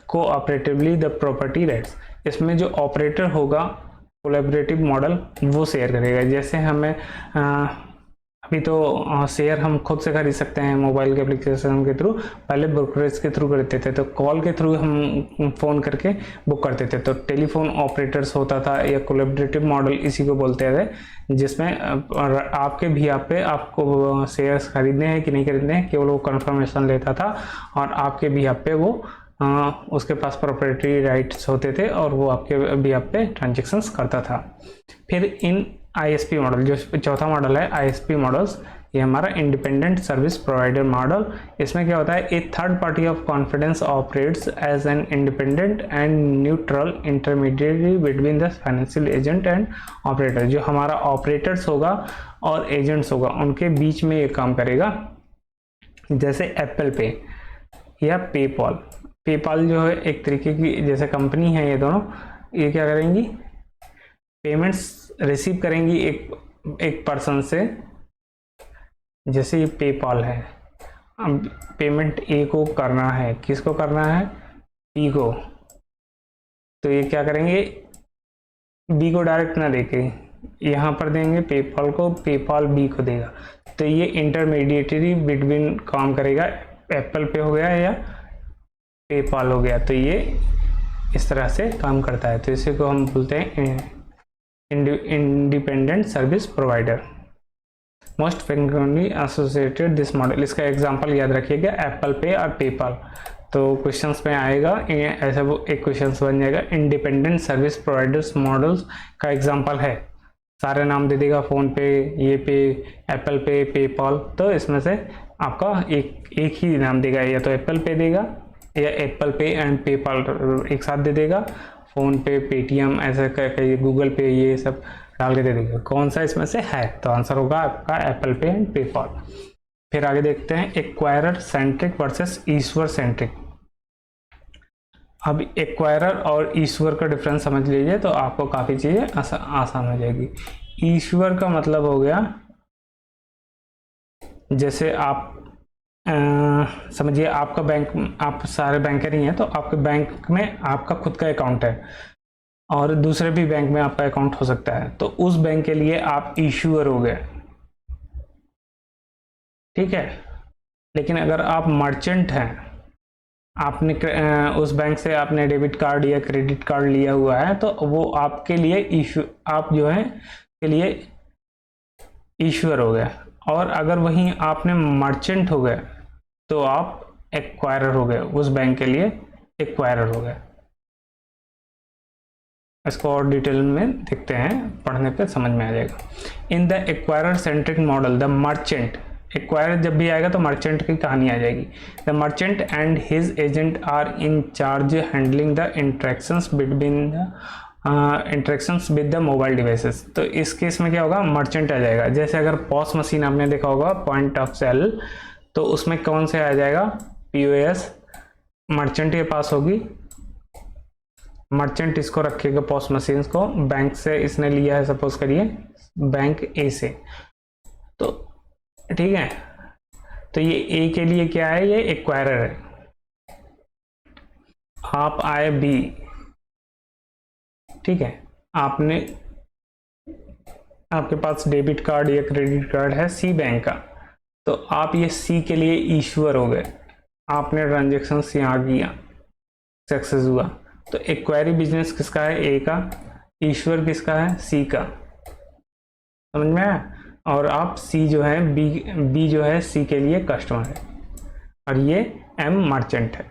cooperatively the property rights. इसमें जो ऑपरेटर होगा कोलैबोरेटिव मॉडल वो शेयर करेगा। जैसे हमें अभी तो शेयर हम खुद से खरीद सकते हैं मोबाइल के एप्लीकेशन के थ्रू, पहले ब्रोकरेज के थ्रू करते थे, तो कॉल के थ्रू हम फ़ोन करके बुक करते थे। तो टेलीफोन ऑपरेटर्स होता था या कोलैबोरेटिव मॉडल इसी को बोलते थे, जिसमें आपके भी आप पे आपको शेयर्स खरीदने हैं कि नहीं खरीदने हैं केवल वो कंफर्मेशन लेता था, और आपके भी आप पे वो उसके पास प्रॉपर्टी राइट्स होते थे और वो आपके भी आप पे ट्रांजेक्शन्स करता था। फिर इन ISP मॉडल, जो चौथा मॉडल है ISP मॉडल्स, ये हमारा इंडिपेंडेंट सर्विस प्रोवाइडर मॉडल। इसमें क्या होता है, a third party of confidence operates as an independent and neutral intermediary between the financial agent and operator. जो हमारा ऑपरेटर्स होगा और एजेंट्स होगा उनके बीच में ये काम करेगा। जैसे एप्पल पे या पेपॉल। पेपाल जो है एक तरीके की जैसे कंपनी है, ये दोनों ये क्या करेंगी, पेमेंट्स रिसीव करेंगी एक पर्सन से। जैसे ये पेपाल है, अब पेमेंट ए को करना है, किसको करना है, बी को, तो ये क्या करेंगे, बी को डायरेक्ट ना देके यहाँ पर देंगे पेपाल को, पेपाल बी को देगा। तो ये इंटरमीडिएटरी बिटवीन काम करेगा, एप्पल पे हो गया या पेपाल हो गया, तो ये इस तरह से काम करता है। तो इसी को हम बोलते हैं independent service provider. Most frequently associated this model, इसका एग्जांपल याद रखिएगा, एप्पल पे और पेपाल। तो क्वेश्चंस में आएगा ऐसा, वो एक क्वेश्चंस बन जाएगा, इंडिपेंडेंट सर्विस प्रोवाइडर्स मॉडल्स का एग्जांपल है, सारे नाम दे देगा, फ़ोन पे, ये पे, एप्पल पे, पेपाल। तो इसमें से आपका एक ही नाम देगा, या तो एप्पल पे देगा या एप्पल पे एंड पेपाल एक साथ दे देगा, फ़ोन पे, पेटीएम, ऐसा करके गूगल पे, ये सब डाल के दे देगा। कौन सा इसमें से है, तो आंसर होगा आपका एप्पल पे एंड पेपाल। फिर आगे देखते हैं एक्वायरर सेंट्रिक वर्सेस ईश्वर सेंट्रिक। अब एक्वायरर और ईश्वर का डिफरेंस समझ लीजिए तो आपको काफ़ी चीज़ें आसान हो जाएगी। ईश्वर का मतलब हो गया, जैसे आप समझिए आपका बैंक, आप सारे बैंकर ही हैं, तो आपके बैंक में आपका खुद का अकाउंट है और दूसरे भी बैंक में आपका अकाउंट हो सकता है, तो उस बैंक के लिए आप इश्यूअर हो गए, ठीक है। लेकिन अगर आप मर्चेंट हैं, आपने उस बैंक से आपने डेबिट कार्ड या क्रेडिट कार्ड लिया हुआ है, तो वो आपके लिए आप जो है के लिए इश्यूअर हो गए। और अगर वहीं आपने मर्चेंट हो गए तो आप एक्वायरर हो गए, उस बैंक के लिए एक्वायरर हो गए। इसको और डिटेल में देखते हैं, पढ़ने पे समझ में आ जाएगा। In the acquirer centric model the merchant, acquirer जब भी आएगा तो मर्चेंट की कहानी आ जाएगी। The merchant and his agent are in charge handling the interactions between the interactions with the mobile devices. तो इस केस में क्या होगा, मर्चेंट आ जाएगा। जैसे अगर पॉस मशीन आपने देखा होगा, पॉइंट ऑफ सेल, तो उसमें कौन से आ जाएगा, POS, मर्चेंट के पास होगी, मर्चेंट इसको रखेगा पॉस मशीन को, बैंक से इसने लिया है सपोज करिए बैंक ए से, तो ठीक है, तो ये ए के लिए क्या है, ये एक्वायरर है। आप आए बी, ठीक है, आपने, आपके पास डेबिट कार्ड या क्रेडिट कार्ड है सी बैंक का, तो आप ये सी के लिए इश्यूअर हो गए, आपने ट्रांजेक्शन यहाँ किया, सक्सेस हुआ, तो एक्वायरी बिजनेस किसका है, ए का, ईश्वर किसका है, सी का, समझ में आया। और आप सी जो है, बी जो है सी के लिए कस्टमर है, और ये एम मर्चेंट है।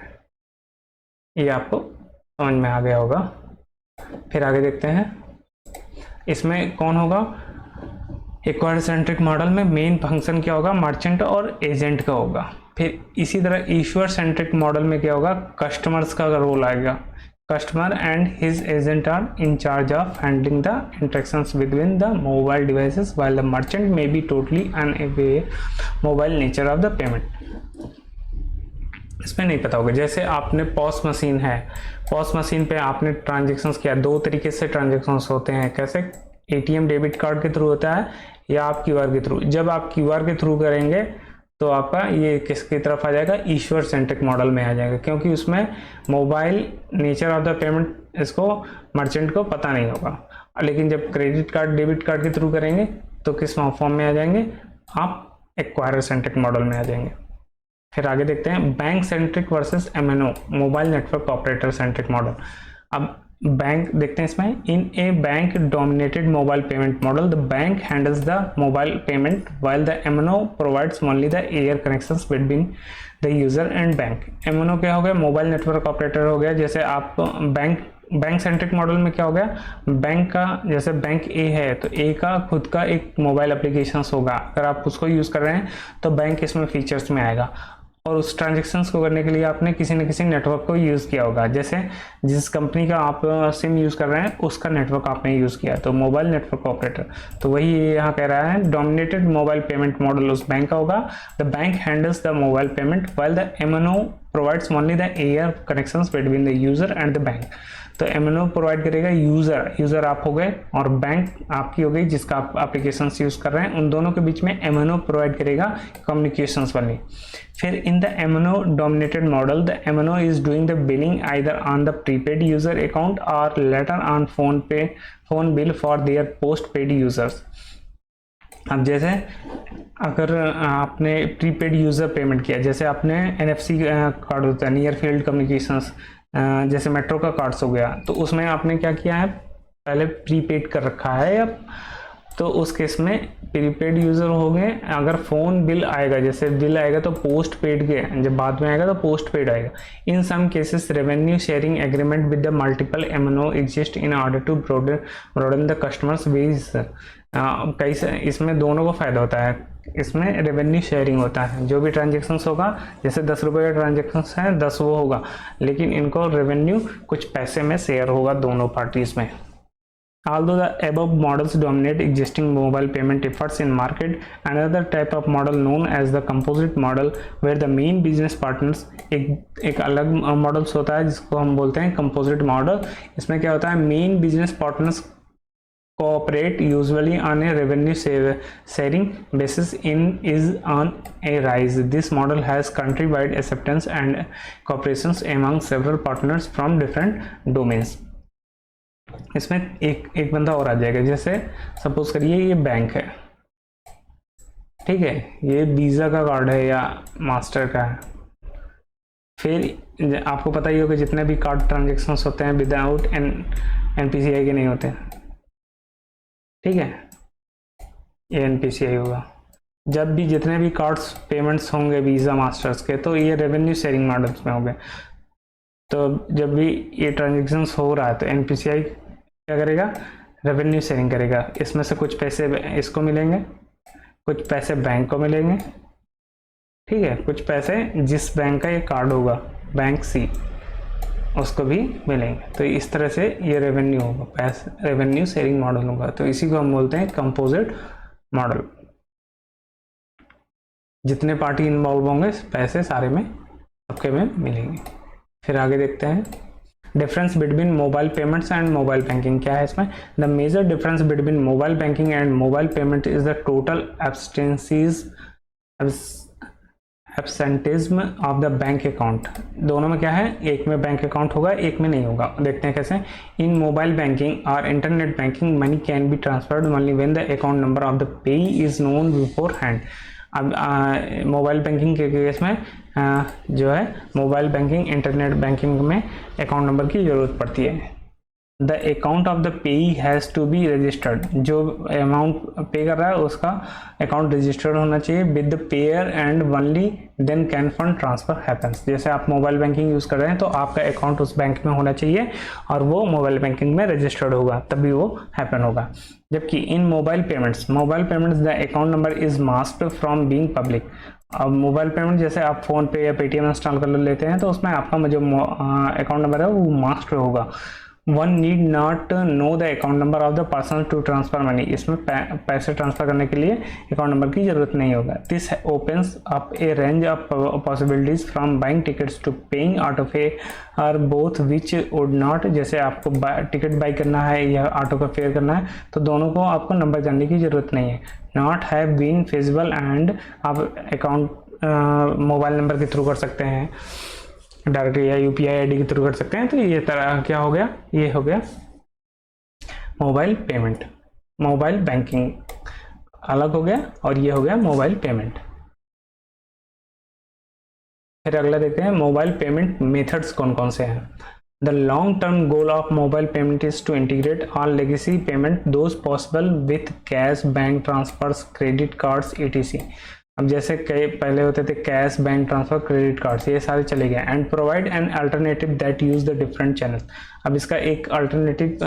ये आपको समझ में आ गया होगा। फिर आगे देखते हैं, इसमें कौन होगा, एक्वायर सेंट्रिक मॉडल में मेन फंक्शन क्या होगा, मर्चेंट और एजेंट का होगा। फिर इसी तरह ईश्वर सेंट्रिक मॉडल में क्या होगा, कस्टमर्स का रोल आएगा। Customer and his agent are in charge of handling the interactions between the mobile devices while the merchant may be totally unaware mobile nature of the payment. इसमें नहीं पता होगा, जैसे आपने पॉस मशीन है, POS machine पे आपने transactions किया, दो तरीके से ट्रांजेक्शन्स होते हैं, कैसे, ATM डेबिट कार्ड के थ्रू होता है या आप QR के थ्रू। जब आप QR के थ्रू करेंगे तो आपका ये किसकी तरफ आ जाएगा, ईश्वर सेंट्रिक मॉडल में आ जाएगा, क्योंकि उसमें mobile nature of the payment इसको मर्चेंट को पता नहीं होगा। लेकिन जब क्रेडिट कार्ड डेबिट कार्ड के थ्रू करेंगे तो किस फॉर्म में आ जाएंगे, आप एक्वायरर सेंट्रिक मॉडल में आ जाएंगे। फिर आगे देखते हैं bank centric versus MNO, mobile network operator centric model. अब बैंक देखते हैं इसमें, in a bank dominated mobile payment model the bank handles the mobile payment while the MNO provides only the air connections between the user and bank. MNO क्या हो गया, mobile network operator हो गया। जैसे आप बैंक सेंट्रिक मॉडल में क्या हो गया, बैंक का जैसे बैंक ए है तो ए का खुद का एक मोबाइल एप्लीकेशन होगा, अगर आप उसको यूज़ कर रहे हैं तो बैंक इसमें फीचर्स में आएगा। और उस ट्रांजेक्शन्स को करने के लिए आपने किसी न किसी नेटवर्क को यूज़ किया होगा, जैसे जिस कंपनी का आप सिम यूज़ कर रहे हैं उसका नेटवर्क आपने यूज़ किया, तो मोबाइल नेटवर्क ऑपरेटर। तो वही यहाँ कह रहा है डोमिनेटेड मोबाइल पेमेंट मॉडल उस बैंक का होगा। The bank handles the mobile payment while the MNO provides only the air connections between the user and the bank. तो MNO प्रोवाइड करेगा यूजर आप हो गए और बैंक आपकी हो गई जिसका आप एप्लीकेशंस यूज कर रहे हैं, उन दोनों के बीच में MNO प्रोवाइड करेगा कम्युनिकेशंस वाली। फिर in the MNO dominated model the MNO is doing the billing either on the prepaid user account और later on phone bill for their post paid users. अब जैसे अगर आपने प्रीपेड यूजर पेमेंट किया, जैसे आपने NFC कार्ड होता है, नियर फील्ड कम्युनिकेशंस, जैसे मेट्रो का कार्ड्स हो गया, तो उसमें आपने क्या किया है, पहले प्रीपेड कर रखा है अब, तो उस केस में प्रीपेड यूज़र हो गए। अगर फ़ोन बिल आएगा, जैसे बिल आएगा तो पोस्ट पेड के, जब बाद में आएगा तो पोस्ट पेड आएगा। In some cases revenue sharing agreement with the multiple MNO exist in order to broaden the customers base. कई से इसमें दोनों को फ़ायदा होता है, इसमें रेवेन्यू शेयरिंग होता है, जो भी ट्रांजेक्शन्स होगा, जैसे 10 रुपये का ट्रांजेक्शन्स है 10 वो होगा, लेकिन इनको रेवेन्यू कुछ पैसे में शेयर होगा दोनों पार्टीज में। Although the above models dominate existing mobile payment efforts in market, another type of model known as the composite model, where the main business partners एक अलग मॉडल्स होता है जिसको हम बोलते हैं composite model। इसमें क्या होता है, main business partners cooperate usually on a revenue sharing basis is on a rise. This model has country-wide acceptance and cooperations among several partners from different domains. इसमें एक बंदा और आ जाएगा, जैसे सपोज करिए ये बैंक है, ठीक है, ये वीज़ा का कार्ड है या मास्टर का है। फिर आपको पता ही होगा जितने भी कार्ड ट्रांजेक्शन्स होते हैं विदाउट NPCI के नहीं होते हैं, ठीक है, ये NPCI होगा। जब भी जितने भी कार्ड्स पेमेंट्स होंगे वीज़ा मास्टर्स के, तो ये रेवेन्यू शेयरिंग मॉडल्स में होंगे। तो जब भी ये ट्रांजेक्शन्स हो रहा है तो NPCI क्या करेगा, रेवेन्यू शेयरिंग करेगा। इसमें से कुछ पैसे इसको मिलेंगे, कुछ पैसे बैंक को मिलेंगे, ठीक है, कुछ पैसे जिस बैंक का ये कार्ड होगा, बैंक C, उसको भी मिलेंगे। तो इस तरह से ये रेवेन्यू होगा, पैसे रेवेन्यू शेयरिंग मॉडल होगा। तो इसी को हम बोलते हैं कंपोजिट मॉडल। जितने पार्टी इन्वॉल्व होंगे पैसे सारे में सबके में मिलेंगे। फिर आगे देखते हैं difference between mobile payments and mobile banking. क्या है इसमें, the major difference between mobile banking and mobile payment is the total absenteeism of the bank account. दोनों में क्या है, एक में बैंक अकाउंट होगा, एक में नहीं होगा। देखते हैं कैसे। इन मोबाइल बैंकिंग और internet banking money can be transferred only when the account number of the पेई इज नोन बिफोर हैंड। अब मोबाइल बैंकिंग के केस में जो है मोबाइल बैंकिंग इंटरनेट बैंकिंग में अकाउंट नंबर की ज़रूरत पड़ती है। द अकाउंट ऑफ द पेई हैज़ टू बी रजिस्टर्ड। जो अमाउंट पे कर रहा है उसका अकाउंट रजिस्टर्ड होना चाहिए with the pair and only then can fund transfer happens. जैसे आप मोबाइल बैंकिंग यूज़ कर रहे हैं तो आपका अकाउंट उस बैंक में होना चाहिए और वो मोबाइल बैंकिंग में रजिस्टर्ड होगा, तभी वो हैपन होगा। जबकि in mobile payments the account number is masked from being public. अब मोबाइल पेमेंट जैसे आप फ़ोन पे या पेटीएम इंस्टॉल कर लेते हैं तो उसमें आपका जो अकाउंट नंबर है वो मास्क्ड होगा। One need not know the account number of the person to transfer money. इसमें पैसे ट्रांसफर करने के लिए अकाउंट नंबर की ज़रूरत नहीं होगा। This opens up a range of possibilities from buying tickets to paying auto fare or both which would not. जैसे आपको टिकट बाई करना है या ऑटो का फेयर करना है तो दोनों को आपको नंबर जानने की ज़रूरत नहीं है। Not have been feasible and आप अकाउंट मोबाइल नंबर के थ्रू कर सकते हैं डायरेक्ट या UPI ID के थ्रू कर सकते हैं। तो ये तरह क्या हो गया, ये हो गया मोबाइल पेमेंट, मोबाइल बैंकिंग। अलग हो गया और ये हो गया मोबाइल पेमेंट। फिर अगला देखते हैं मोबाइल पेमेंट मेथड्स कौन कौन से हैं। The long term goal of mobile payment is to integrate all legacy payment those possible with cash, bank transfers, credit cards etc। अब जैसे कई पहले होते थे cash, bank transfer, credit cards, ये सारे चले गए। And provide an alternative that use the different channel. अब इसका एक अल्टरनेटिव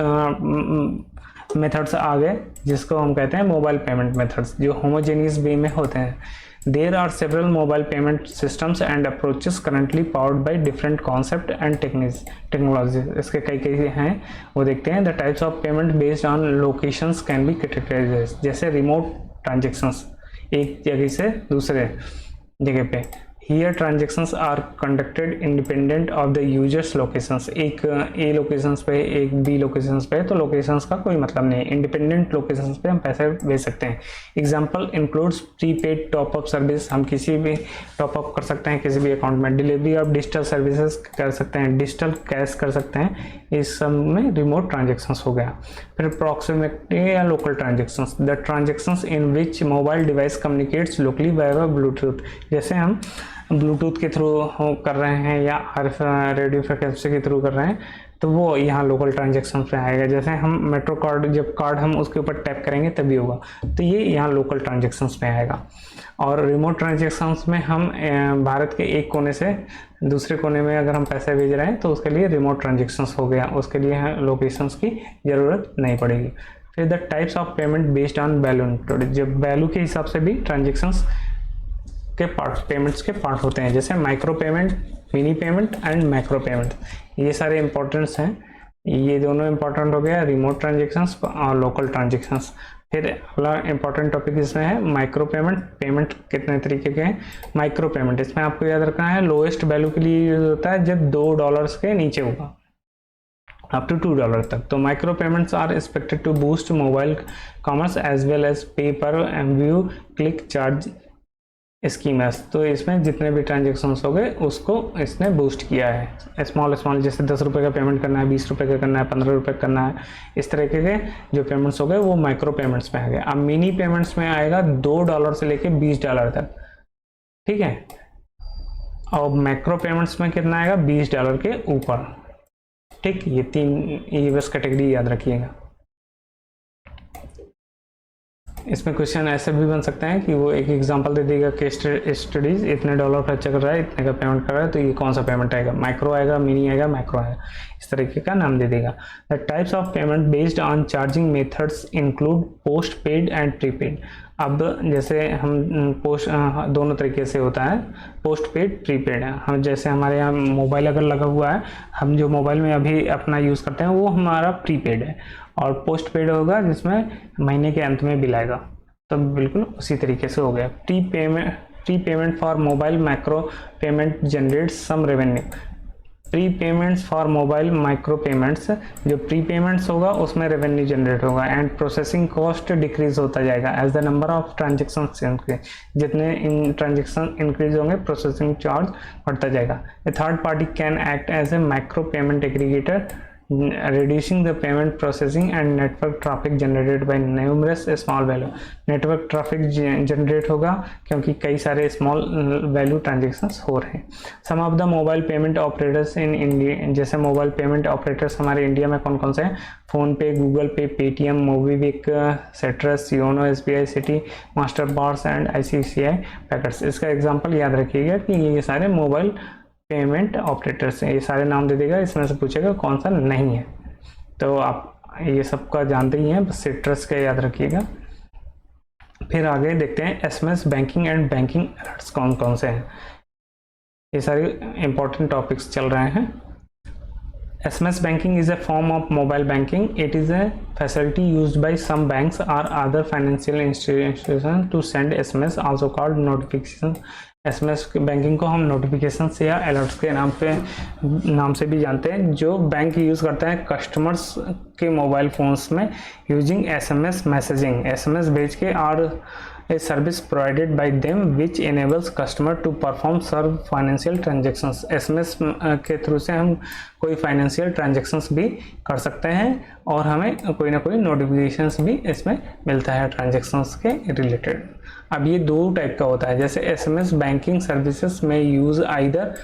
मेथड्स आ गए जिसको हम कहते हैं मोबाइल पेमेंट मेथड्स, जो होमोजेनियस वे में होते हैं। There are several mobile payment systems and approaches currently powered by different concept and technologies। इसके कई कई हैं, वो देखते हैं। The types of payment based on locations can be categorized, जैसे remote transactions, एक जगह से दूसरे जगह पे। Here transactions are conducted independent of the users locations। एक A लोकेशंस पे, एक B लोकेशंस पे, तो लोकेशंस का कोई मतलब नहीं है। इंडिपेंडेंट लोकेशंस पे हम पैसे भेज सकते हैं। Example includes prepaid top up service, हम किसी भी टॉपअप कर सकते हैं किसी भी अकाउंट में। डिलीवरी ऑफ डिजिटल सर्विसेज कर सकते हैं, डिजिटल कैश कर सकते हैं। इस सब में रिमोट ट्रांजेक्शन्स हो गया। फिर प्रॉक्सिमिटी या local transactions, the transactions in which mobile device communicates locally via Bluetooth. जैसे हम ब्लूटूथ के थ्रू कर रहे हैं या आरएफ रेडियो फ्रिक्वेंसी के थ्रू कर रहे हैं, तो वो यहाँ लोकल ट्रांजेक्शन में आएगा। जैसे हम मेट्रो कार्ड, जब कार्ड हम उसके ऊपर टैप करेंगे तभी होगा, तो ये यहाँ लोकल ट्रांजेक्शन्स में आएगा। और रिमोट ट्रांजेक्शन्स में हम भारत के एक कोने से दूसरे कोने में अगर हम पैसे भेज रहे हैं तो उसके लिए रिमोट ट्रांजेक्शन्स हो गया, उसके लिए लोकेशंस की ज़रूरत नहीं पड़ेगी। फिर the types of payment based on value, जब वैल्यू के हिसाब से भी ट्रांजेक्शन्स के पार्ट, पेमेंट्स के पार्ट होते हैं, जैसे micro payment, mini payment and macro payment. ये सारे इंपॉर्टेंट्स हैं, ये दोनों इंपॉर्टेंट हो गया, रिमोट ट्रांजेक्शन्स और लोकल ट्रांजेक्शन्स। फिर अगला इंपॉर्टेंट टॉपिक इसमें है माइक्रो पेमेंट। पेमेंट कितने तरीके के हैं। माइक्रो पेमेंट इसमें आपको याद रखना है लोएस्ट वैल्यू के लिए यूज होता है जब $2 के नीचे होगा, अप टू $2 तक। तो micro payments are expected to boost mobile commerce as well as pay per view click charge skimmers. तो इसमें जितने भी ट्रांजेक्शन्स हो गए उसको इसने बूस्ट किया है। स्मॉल जैसे 10 रुपये का पेमेंट करना है, 20 रुपये का करना है, 15 रुपये करना है, इस तरीके के जो पेमेंट्स हो गए वो माइक्रो पेमेंट्स में आ गए। अब मिनी पेमेंट्स में आएगा $2 से लेके $20 तक, ठीक है। और मैक्रो पेमेंट्स में कितना आएगा, $20 के ऊपर, ठीक। ये तीन, ये बस कैटेगरी याद रखिएगा। इसमें क्वेश्चन ऐसे भी बन सकते हैं कि वो एक एग्जांपल दे देगा कि स्टडीज इतने डॉलर खर्चा कर रहा है, इतने का पेमेंट कर रहा है, तो ये कौन सा पेमेंट आएगा, माइक्रो आएगा, मिनी आएगा, मैक्रो आएगा, इस तरीके का नाम दे देगा। The types of payment based on charging methods include post paid and prepaid. अब जैसे हम पोस्ट दोनों तरीके से होता है, पोस्ट पेड, प्रीपेड है। हम जैसे हमारे यहाँ मोबाइल अगर लगा हुआ है, हम जो मोबाइल में अभी अपना यूज़ करते हैं वो हमारा प्रीपेड है, और पोस्ट पेड होगा जिसमें महीने के अंत में बिल आएगा। तो बिल्कुल उसी तरीके से हो गया। Pre payment for mobile micro payment generate some revenue. Pre payments for mobile micro payments, जो प्री पेमेंट्स होगा उसमें रेवेन्यू जनरेट होगा। एंड प्रोसेसिंग कॉस्ट डिक्रीज होता जाएगा as the number of transaction increase. जितने इन ट्रांजेक्शन इंक्रीज होंगे processing charge बढ़ता जाएगा। A third party can act as a micro payment aggregator reducing the payment processing and network traffic generated by numerous small value। Network traffic generate होगा क्योंकि कई सारे small value transactions हो रहे हैं। Some of the mobile payment operators in India, जैसे mobile payment operators हमारे India में कौन कौन से हैं, PhonePe, Google Pay, Paytm, MobiKwik, Citrus, YONO, SBI Citi, Masterpass and ICICI Pockets. इसका एग्जाम्पल याद रखिएगा कि ये सारे मोबाइल पेमेंट ऑपरेटर्स हैं, ये सारे नाम दे देगा, इसमें से पूछेगा कौन सा नहीं है। तो आप ये सबका जानते ही हैं, बस सिट्रस का याद रखिएगा। फिर आगे देखते हैं SMS banking and banking alerts कौन कौन से हैं। ये सारे इंपॉर्टेंट टॉपिक्स चल रहे हैं। SMS banking is a form of mobile banking. It is a facility used by some banks or other financial institutions to send SMS, also called notification। SMS banking को हम नोटिफिकेशन से या alerts के नाम से भी जानते हैं, जो बैंक यूज़ करते हैं कस्टमर्स के मोबाइल फ़ोन्स में यूजिंग SMS मैसेजिंग। SMS भेज के और a service provided by them which enables customer to perform serve financial transactions. SMS के थ्रू से हम कोई फाइनेंशियल ट्रांजेक्शंस भी कर सकते हैं और हमें कोई ना कोई नोटिफिकेशंस भी इसमें मिलता है ट्रांजेक्शंस के रिलेटेड। अब ये दो टाइप का होता है, जैसे एसएमएस बैंकिंग सर्विसेज में यूज आइदर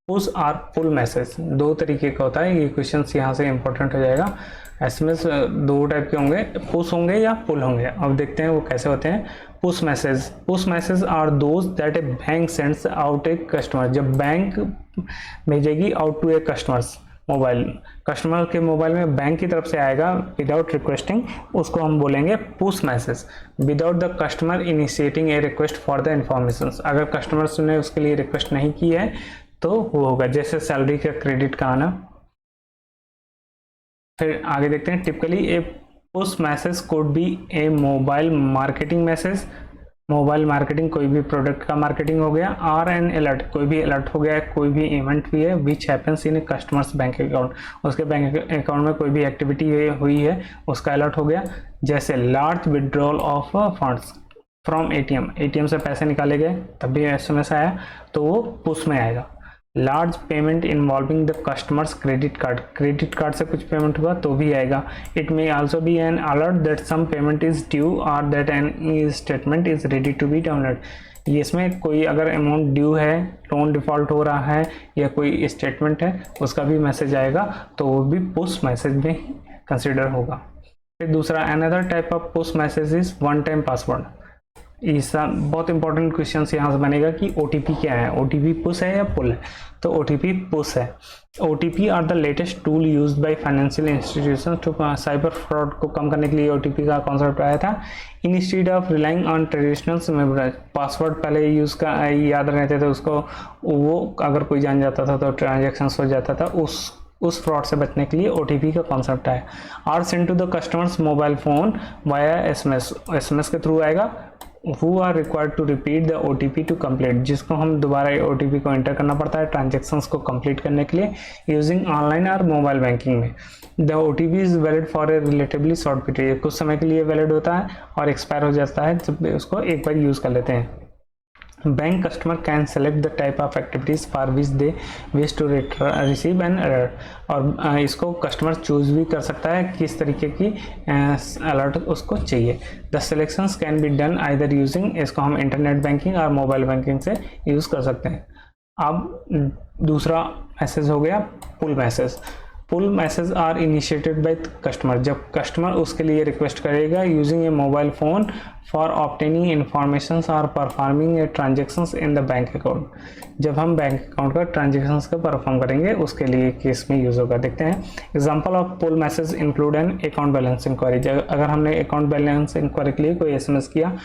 पुश और पुल मैसेज, दो तरीके का होता है। ये क्वेश्चन यहाँ से इंपॉर्टेंट हो जाएगा। एसएमएस दो टाइप के होंगे, पुश होंगे या पुल होंगे। अब देखते हैं वो कैसे होते हैं। Push message are those that a bank sends out a customer, जब बैंक भेजेगी out to a customers mobile, customer के मोबाइल में बैंक की तरफ से आएगा विदाउट रिक्वेस्टिंग, उसको हम बोलेंगे push message. Without the customer initiating a request for the information, अगर कस्टमर्स ने उसके लिए रिक्वेस्ट नहीं की है तो वो होगा, जैसे सैलरी का क्रेडिट का आना। फिर आगे देखते हैं, typically A push message could be A mobile marketing message, mobile marketing कोई भी प्रोडक्ट का मार्केटिंग हो गया, और एन अलर्ट कोई भी अलर्ट हो गया, कोई भी इवेंट भी है which happens in A customers bank account, उसके बैंक अकाउंट में कोई भी एक्टिविटी हुई है उसका अलर्ट हो गया, जैसे large withdrawal of funds from ATM से पैसे निकाले गए तब भी एसएमएस आया तो वो पुश में आएगा। Large payment involving the customers credit card से कुछ पेमेंट हुआ तो भी आएगा। It may also be an alert that some payment is due और that an statement is ready to be download, ये इसमें कोई अगर अमाउंट ड्यू है, लोन डिफॉल्ट हो रहा है या कोई स्टेटमेंट है उसका भी मैसेज आएगा तो वो भी पुश मैसेज में कंसिडर होगा। फिर दूसरा another type of push message is one time password. इसका बहुत इंपॉर्टेंट क्वेश्चन यहाँ से बनेगा कि ओटीपी क्या है, ओटीपी पुश है या पुल है, तो ओटीपी पुश है। OTP are the latest tool used by financial institution to cyber fraud को कम करने के लिए ओटीपी का कॉन्सेप्ट आया था। Instead of relying on traditional memorise, password पहले यूज का याद रहते थे उसको, वो अगर कोई जान जाता था तो ट्रांजेक्शन हो जाता था, उस फ्रॉड से बचने के लिए ओटीपी का कॉन्सेप्ट है। Are send to the customers mobile phone via SMS के थ्रू आएगा। Who are required to repeat the OTP to complete, जिसको हम दोबारा OTP को एंटर करना पड़ता है ट्रांजेक्शन्स को कंप्लीट करने के लिए यूजिंग ऑनलाइन और मोबाइल बैंकिंग में। The OTP is valid for a relatively short period, कुछ समय के लिए वैलिड होता है और एक्सपायर हो जाता है जब उसको एक बार यूज कर लेते हैं। Bank customer can select the type of activities for which they wish to receive an alert, और इसको कस्टमर चूज भी कर सकता है किस तरीके की अलर्ट उसको चाहिए। The selections can be done either using, इसको हम इंटरनेट बैंकिंग और मोबाइल बैंकिंग से यूज कर सकते हैं। अब दूसरा मैसेज हो गया pull message. Pull message are initiated by customer, जब कस्टमर उसके लिए रिक्वेस्ट करेगा using a mobile phone for obtaining information और performing a transactions in the bank account, जब हम बैंक अकाउंट का ट्रांजेक्शन्स का परफॉर्म करेंगे उसके लिए केस में यूज होगा। देखते हैं example of pull message include an account balance inquiry, अगर हमने अकाउंट बैलेंस इंक्वायरी के लिए कोई एसएमएस किया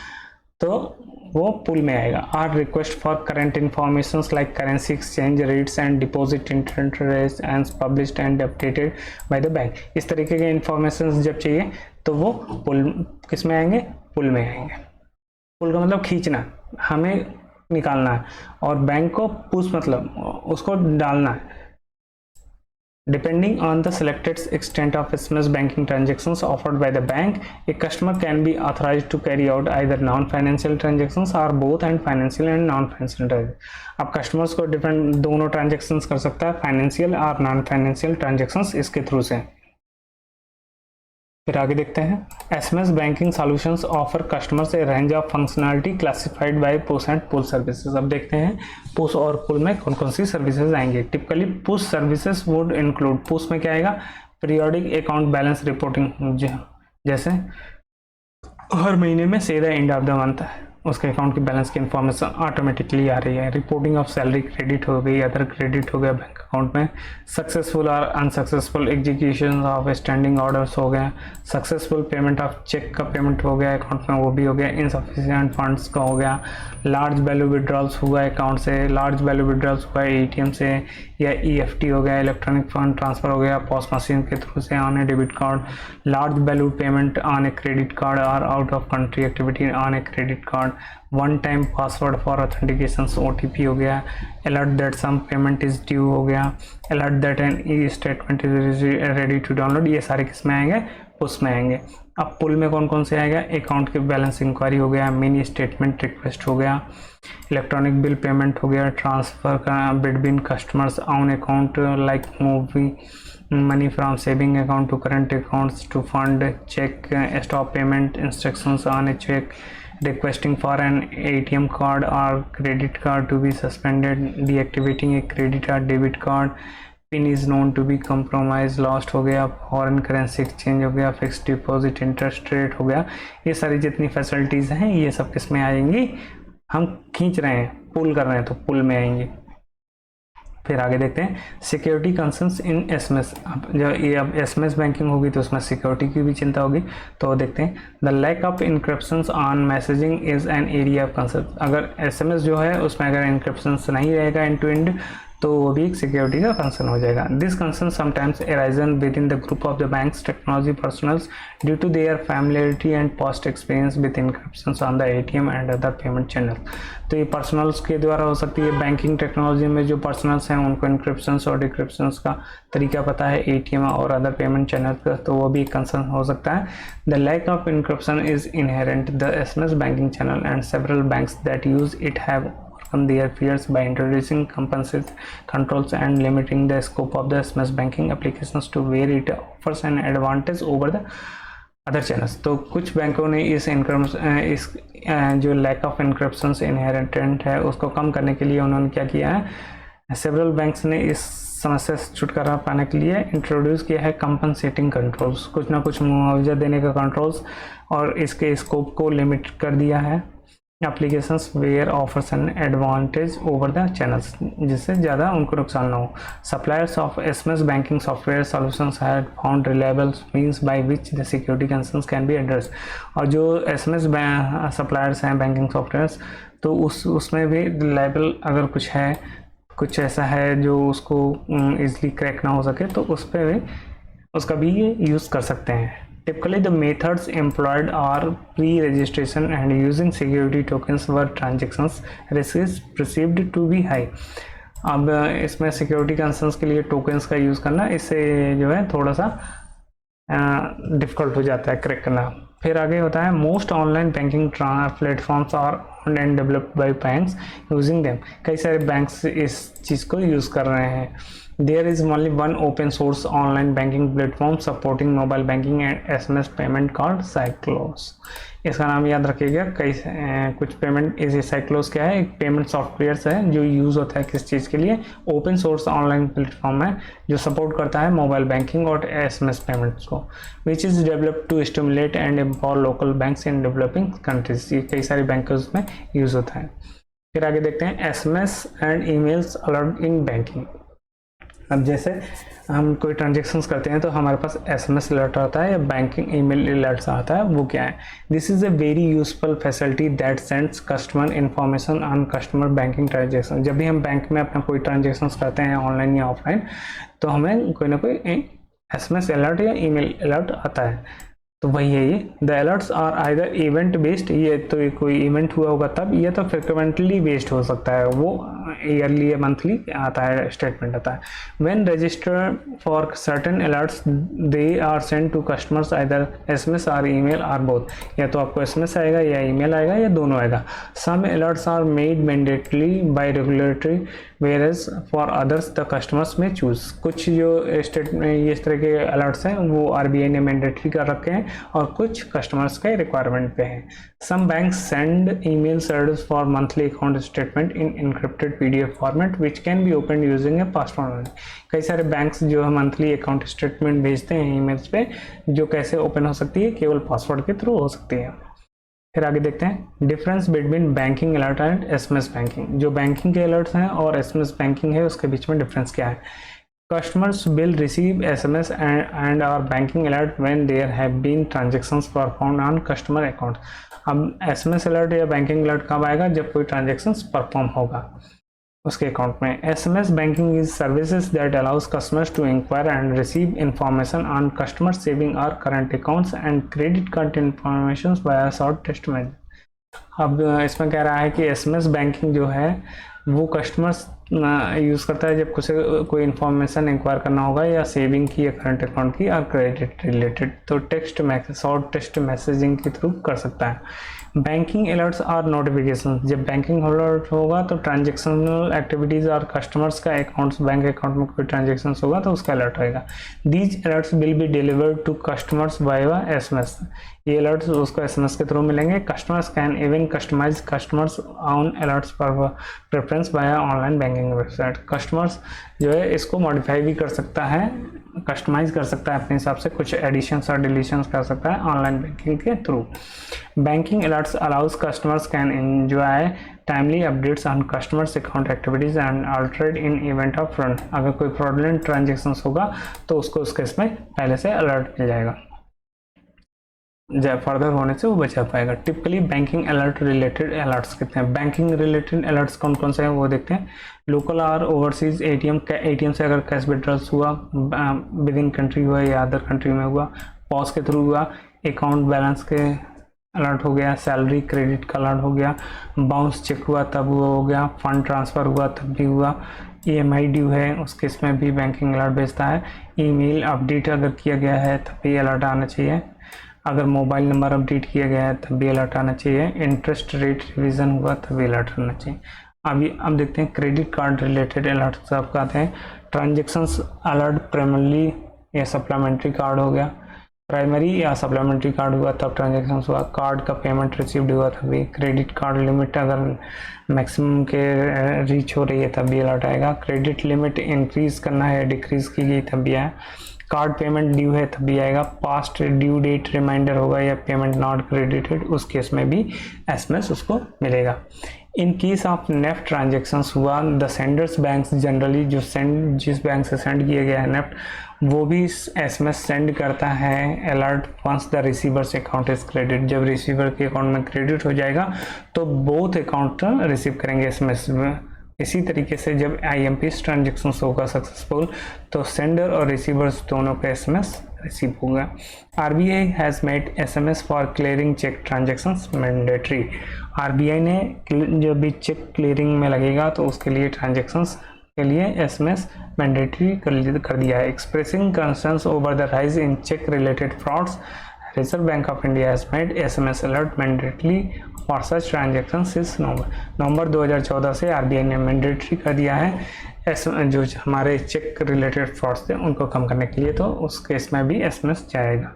तो वो पुल में आएगा। Or request for current information like currency exchange rates and deposit interest and published and updated by the bank, इस तरीके के इंफॉर्मेशन जब चाहिए तो वो पुल किस में आएंगे, पुल में आएंगे। पुल का मतलब खींचना, हमें निकालना है, और बैंक को पुश मतलब उसको डालना है। Depending on the selected extent of SMS banking transactions offered by the bank, a customer can be authorized to carry out either non-financial transactions or both and financial and non-financial transactions. अब customers को different दोनों transactions कर सकता है, financial और non-financial transactions इसके through से। फिर आगे देखते हैं, SMS banking solutions offer customers a range of functionality classified by push and pull services. अब देखते हैं पुश और पुल में कौन कौन सी सर्विसेज आएंगे। Typically push services would include, push में क्या आएगा, पीरियोडिक अकाउंट बैलेंस रिपोर्टिंग, जैसे हर महीने में सीधा एंड ऑफ द मंथ उसके अकाउंट की बैलेंस की इंफॉर्मेशन ऑटोमेटिकली आ रही है। रिपोर्टिंग ऑफ सैलरी क्रेडिट हो गई, अदर क्रेडिट हो गया बैंक अकाउंट में, सक्सेसफुल और unsuccessful execution of standing orders हो गया, सक्सेसफुल पेमेंट ऑफ चेक का पेमेंट हो गया अकाउंट में वो भी हो गया, इनसफिशिएंट फंड्स का हो गया, लार्ज वैल्यू विड्रॉल्स हुआ अकाउंट से, लार्ज वैल्यू विड्रॉल्स हुआ एटीएम से या ईएफटी हो गया, इलेक्ट्रॉनिक फंड ट्रांसफर हो गया पॉस मशीन के थ्रू से on a debit card, large value payment on a credit card और out of country activity on a credit card, one time password for authentication OTP हो गया, alert that some payment is due हो गया, alert that an e statement is ready to download, ये सारे किस में आएंगे, पुश में आएंगे। अब पुल में कौन कौन से आएगा, अकाउंट के बैलेंस इंक्वायरी हो गया, मिनी स्टेटमेंट रिक्वेस्ट हो गया, इलेक्ट्रॉनिक बिल पेमेंट हो गया, ट्रांसफ़र का between customers on account like movie money from saving account to current accounts to fund cheque stop payment instructions on a cheque requesting for an ATM card or credit card to be suspended, deactivating a credit or debit card, pin is known to be compromised, lost हो गया, foreign currency exchange हो गया, fix deposit interest rate हो गया। ये सारी जितनी facilities हैं ये सब किस में आएंगी, हम खींच रहे हैं, पुल कर रहे हैं तो पुल में आएंगी। फिर आगे देखते हैं सिक्योरिटी कंसर्न्स इन एसएमएस। अब जब ये अब एसएमएस बैंकिंग होगी तो उसमें सिक्योरिटी की भी चिंता होगी। तो देखते हैं the lack of encryptions on messaging is an area of concern. अगर एसएमएस जो है उसमें अगर इंक्रिप्शंस नहीं रहेगा एंड टू एंड तो वो भी एक सिक्योरिटी का कंसर्न हो जाएगा। This concern sometimes arisen within the group of the banks technology personnels due to their familiarity and past experience with encryptions on the ATM and other payment channel. तो ये personnels के द्वारा हो सकती है। Banking technology में जो personnels हैं उनको इंक्रिप्शंस और डिक्रिप्शंस का तरीका पता है एटीएम और अदर पेमेंट चैनल पर, तो वो भी कंसर्न हो सकता है। The lack of encryption is inherent the SMS banking channel and several banks that use it have their fears by introducing compensatory controls and limiting the scope of the SMS banking applications to where it offers an advantage over the other channels। तो कुछ बैंकों ने इस जो lack of encryption inherent है उसको कम करने के लिए उन्होंने क्या किया है, सेवरल बैंक्स ने इस समस्या से छुटकारा पाने के लिए इंट्रोड्यूस किया है कंपनसेटिंग कंट्रोल्स, कुछ ना कुछ मुआवजा देने का कंट्रोल्स, और इसके स्कोप को लिमिट कर दिया है। Applications where offers an advantage over the channels, जिससे ज़्यादा उनको नुकसान ना हो। Suppliers of SMS banking software solutions had found reliable means by which the security concerns can be address. और जो एसएमएस सप्लायर्स हैं बैंकिंग सॉफ्टवेयर्स, तो उसमें भी रिलायबल अगर कुछ है, कुछ ऐसा है जो उसको ईजिली क्रैक ना हो सके, तो उस पर भी उसका भी ये यूज़ कर सकते हैं। Typically, the methods employed are pre-registration and using security tokens where transactions risk is perceived to be high। अब इसमें सिक्योरिटी कंसर्न्स के लिए टोकन्स का यूज़ करना, इससे जो है थोड़ा सा डिफ़िकल्ट हो जाता है क्रैक करना। फिर आगे होता है most online banking platforms are owned and developed by banks using them। कई सारे बैंक्स इस चीज़ को यूज़ कर रहे हैं। There is only one open source online banking platform supporting mobile banking and SMS payment called Cyclos। इसका नाम याद रखिएगा। कई कुछ पेमेंट इस साइक्लोस क्या है, एक पेमेंट सॉफ्टवेयर है जो यूज़ होता है किस चीज़ के लिए, ओपन सोर्स ऑनलाइन प्लेटफॉर्म है जो सपोर्ट करता है मोबाइल बैंकिंग और एसएमएस पेमेंट्स को, which is developed to stimulate and empower local banks in developing countries. ये कई सारे बैंकों में यूज़ होता है। फिर आगे देखते हैं SMS and emails alert in banking. अब जैसे हम कोई ट्रांजेक्शन्स करते हैं तो हमारे पास एसएमएस अलर्ट आता है या बैंकिंग ईमेल अलर्ट्स आता है, वो क्या है? This is a very useful facility that sends customer information on customer banking transaction. जब भी हम बैंक में अपना कोई ट्रांजेक्शन्स करते हैं ऑनलाइन या ऑफलाइन, तो हमें कोई ना कोई एसएमएस अलर्ट या ईमेल अलर्ट आता है। तो वही है ये। The alerts are either event based, ये तो कोई इवेंट हुआ होगा तब, ये तो फ्रिक्वेंटली बेस्ड हो सकता है, वो ईयरली या मंथली आता है, स्टेटमेंट आता है। When registered for certain alerts they are send to customers either SMS or email or both. या तो आपको एसएमएस आएगा या ईमेल आएगा या दोनों आएगा। Some alerts are made mandatory by regulatory whereas for others the customers may choose. कुछ जो स्टेट में ये इस तरह के अलर्ट्स हैं वो आरबीआई ने मैंडेटरी कर रखे हैं और कुछ कस्टमर्स के रिक्वायरमेंट पे हैं। Some banks send email service for monthly account statement in encrypted PDF format which can be open using a password. कई सारे बैंक्स जो है मंथली अकाउंट स्टेटमेंट भेजते हैं ईमेल्स पे, जो कैसे ओपन हो सकती है, केवल पासवर्ड के थ्रू हो सकती है। फिर आगे देखते हैं difference between banking alert and SMS banking. जो बैंकिंग के अलर्ट्स हैं और एसएमएस बैंकिंग है उसके बीच में डिफरेंस क्या है? Customers will receive SMS and or banking alert when there have been transactions performed on customer account। अब SMS अलर्ट या बैंकिंग अलर्ट कब आएगा? जब कोई ट्रांजेक्शन्स परफॉर्म होगा उसके अकाउंट में। SMS banking is services that allows customers to inquire and receive information on customer saving or current accounts and credit card information via short text message। अब इसमें कह रहा है कि एसएमएस बैंकिंग जो है वो कस्टमर्स यूज़ करता है जब कोई इन्फॉर्मेशन इंक्वायर करना होगा या सेविंग की या करंट अकाउंट की और क्रेडिट रिलेटेड, तो शॉर्ट टेक्स्ट मैसेजिंग के थ्रू कर सकता है। बैंकिंग अलर्ट्स और नोटिफिकेशन, जब बैंकिंग अलर्ट होगा तो ट्रांजेक्शनल एक्टिविटीज़ और कस्टमर्स का अकाउंट्स, बैंक अकाउंट में कोई ट्रांजेक्शन होगा तो उसका अलर्ट आएगा। These alerts will be delivered to customers via SMS, ये अलर्ट्स उसको एसएमएस के थ्रू मिलेंगे। Customers can even customise customers on alerts पर preference via online banking website, customers जो है इसको मॉडिफाई भी कर सकता है, कस्टमाइज कर सकता है अपने हिसाब से, कुछ एडिशंस और डिलीशंस कर सकता है ऑनलाइन बैंकिंग के through. Banking alerts allows customers can enjoy timely updates on customers account activities and altered in event of fraud, अगर कोई फ्रॉडलेंट ट्रांजेक्शन होगा तो उसको उस केस में पहले से अलर्ट मिल जाएगा, फर्दर होने से वो बचा पाएगा। Typically banking alert related alerts कितने हैं, बैंकिंग रिलेटेड अलर्ट्स कौन कौन से हैं वो देखते हैं। लोकल और ओवरसीज एटीएम से अगर कैश विड्रॉल्स हुआ, विद इन कंट्री हुआ या अदर कंट्री में हुआ, पॉस के थ्रू हुआ, अकाउंट बैलेंस के अलर्ट हो गया, सैलरी क्रेडिट का अलर्ट हो गया, बाउंस चेक हुआ तब वो हो गया, फंड ट्रांसफ़र हुआ तब भी हुआ, ईएमआई ड्यू है उस केस में भी बैंकिंग अलर्ट भेजता है, ईमेल अपडेट अगर किया गया है तब भी अलर्ट आना चाहिए, अगर मोबाइल नंबर अपडेट किया गया है तब भी अलर्ट आना चाहिए, इंटरेस्ट रेट रिवीजन हुआ तब भी अलर्ट आना चाहिए। अब देखते हैं क्रेडिट कार्ड रिलेटेड अलर्ट सब आते हैं। ट्रांजेक्शन्स अलर्ट प्राइमरी या सप्लीमेंट्री कार्ड हो गया, प्राइमरी या सप्लीमेंट्री कार्ड हुआ तब ट्रांजेक्शन हुआ, कार्ड का पेमेंट रिसीव्ड हुआ तभी, क्रेडिट कार्ड लिमिट अगर मैक्सिमम के रीच हो रही है तब भी अलर्ट आएगा, क्रेडिट लिमिट इंक्रीज करना है डिक्रीज की गई तब भी आया, कार्ड पेमेंट ड्यू है तभी आएगा, पास्ट ड्यू डेट रिमाइंडर होगा या पेमेंट नॉट क्रेडिटेड उस केस में भी एसएमएस उसको मिलेगा। In case of NEFT transactions हुआ, द सेंडर्स बैंक जनरली जिस बैंक से सेंड किया गया है नेफ्ट वो भी एसएमएस सेंड करता है alert once the receivers account is credit, जब रिसीवर के अकाउंट में क्रेडिट हो जाएगा तो बोथ अकाउंट रिसीव करेंगे एसएमएस। इसी तरीके से जब आईएमपीएस ट्रांजेक्शन होगा सक्सेसफुल तो सेंडर और रिसीवर्स दोनों का एसएमएस रिसीव होगा। RBI has made SMS for clearing cheque transactions mandatory, RBI ने जब भी चेक क्लियरिंग में लगेगा तो उसके लिए ट्रांजेक्शंस के लिए एसएमएस मैंडेटरी कर दिया है। Expressing concerns over the rise in cheque related frauds, Reserve Bank of India has made SMS alert mandatory for such transaction since November 2014 से आरबीआई ने मैंडेटरी कर दिया है जो हमारे चेक रिलेटेड फ्रॉड्स थे उनको कम करने के लिए, तो उस केस में भी एसएमएस जाएगा।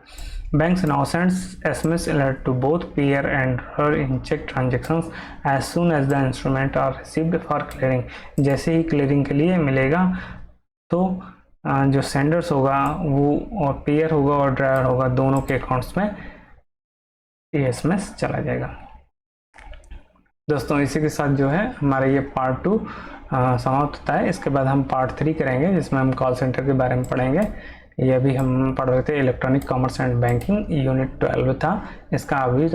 Banks now sends SMS alert to both payer and her in check transactions as soon as the instrument are received for clearing, जैसे ही क्लियरिंग के लिए मिलेगा तो जो सेंडर्स होगा वो और पेयर होगा और ड्रायर होगा दोनों के अकाउंट्स में ये एसएमएस चला जाएगा। दोस्तों इसी के साथ जो है हमारा ये पार्ट 2 समाप्त होता है। इसके बाद हम पार्ट 3 करेंगे जिसमें हम कॉल सेंटर के बारे में पढ़ेंगे। ये अभी हम पढ़ रहे थे electronic commerce and banking, unit 12 था, इसका अभी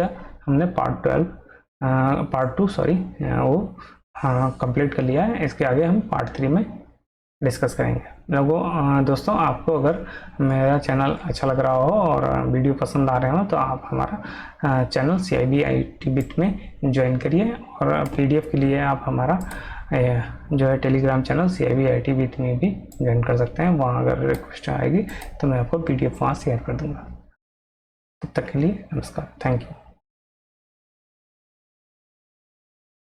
हमने पार्ट 2 वो कंप्लीट कर लिया है। इसके आगे हम पार्ट 3 में डिस्कस करेंगे। दोस्तों आपको अगर मेरा चैनल अच्छा लग रहा हो और वीडियो पसंद आ रहे हो तो आप हमारा चैनल CIB IT BIT में ज्वाइन करिए और PDF के लिए आप हमारा जो है Telegram channel CIB IT BIT में भी ज्वाइन कर सकते हैं। वहाँ अगर रिक्वेस्ट आएगी तो मैं आपको PDF वहाँ शेयर कर दूँगा। तब तक के लिए नमस्कार, थैंक यू।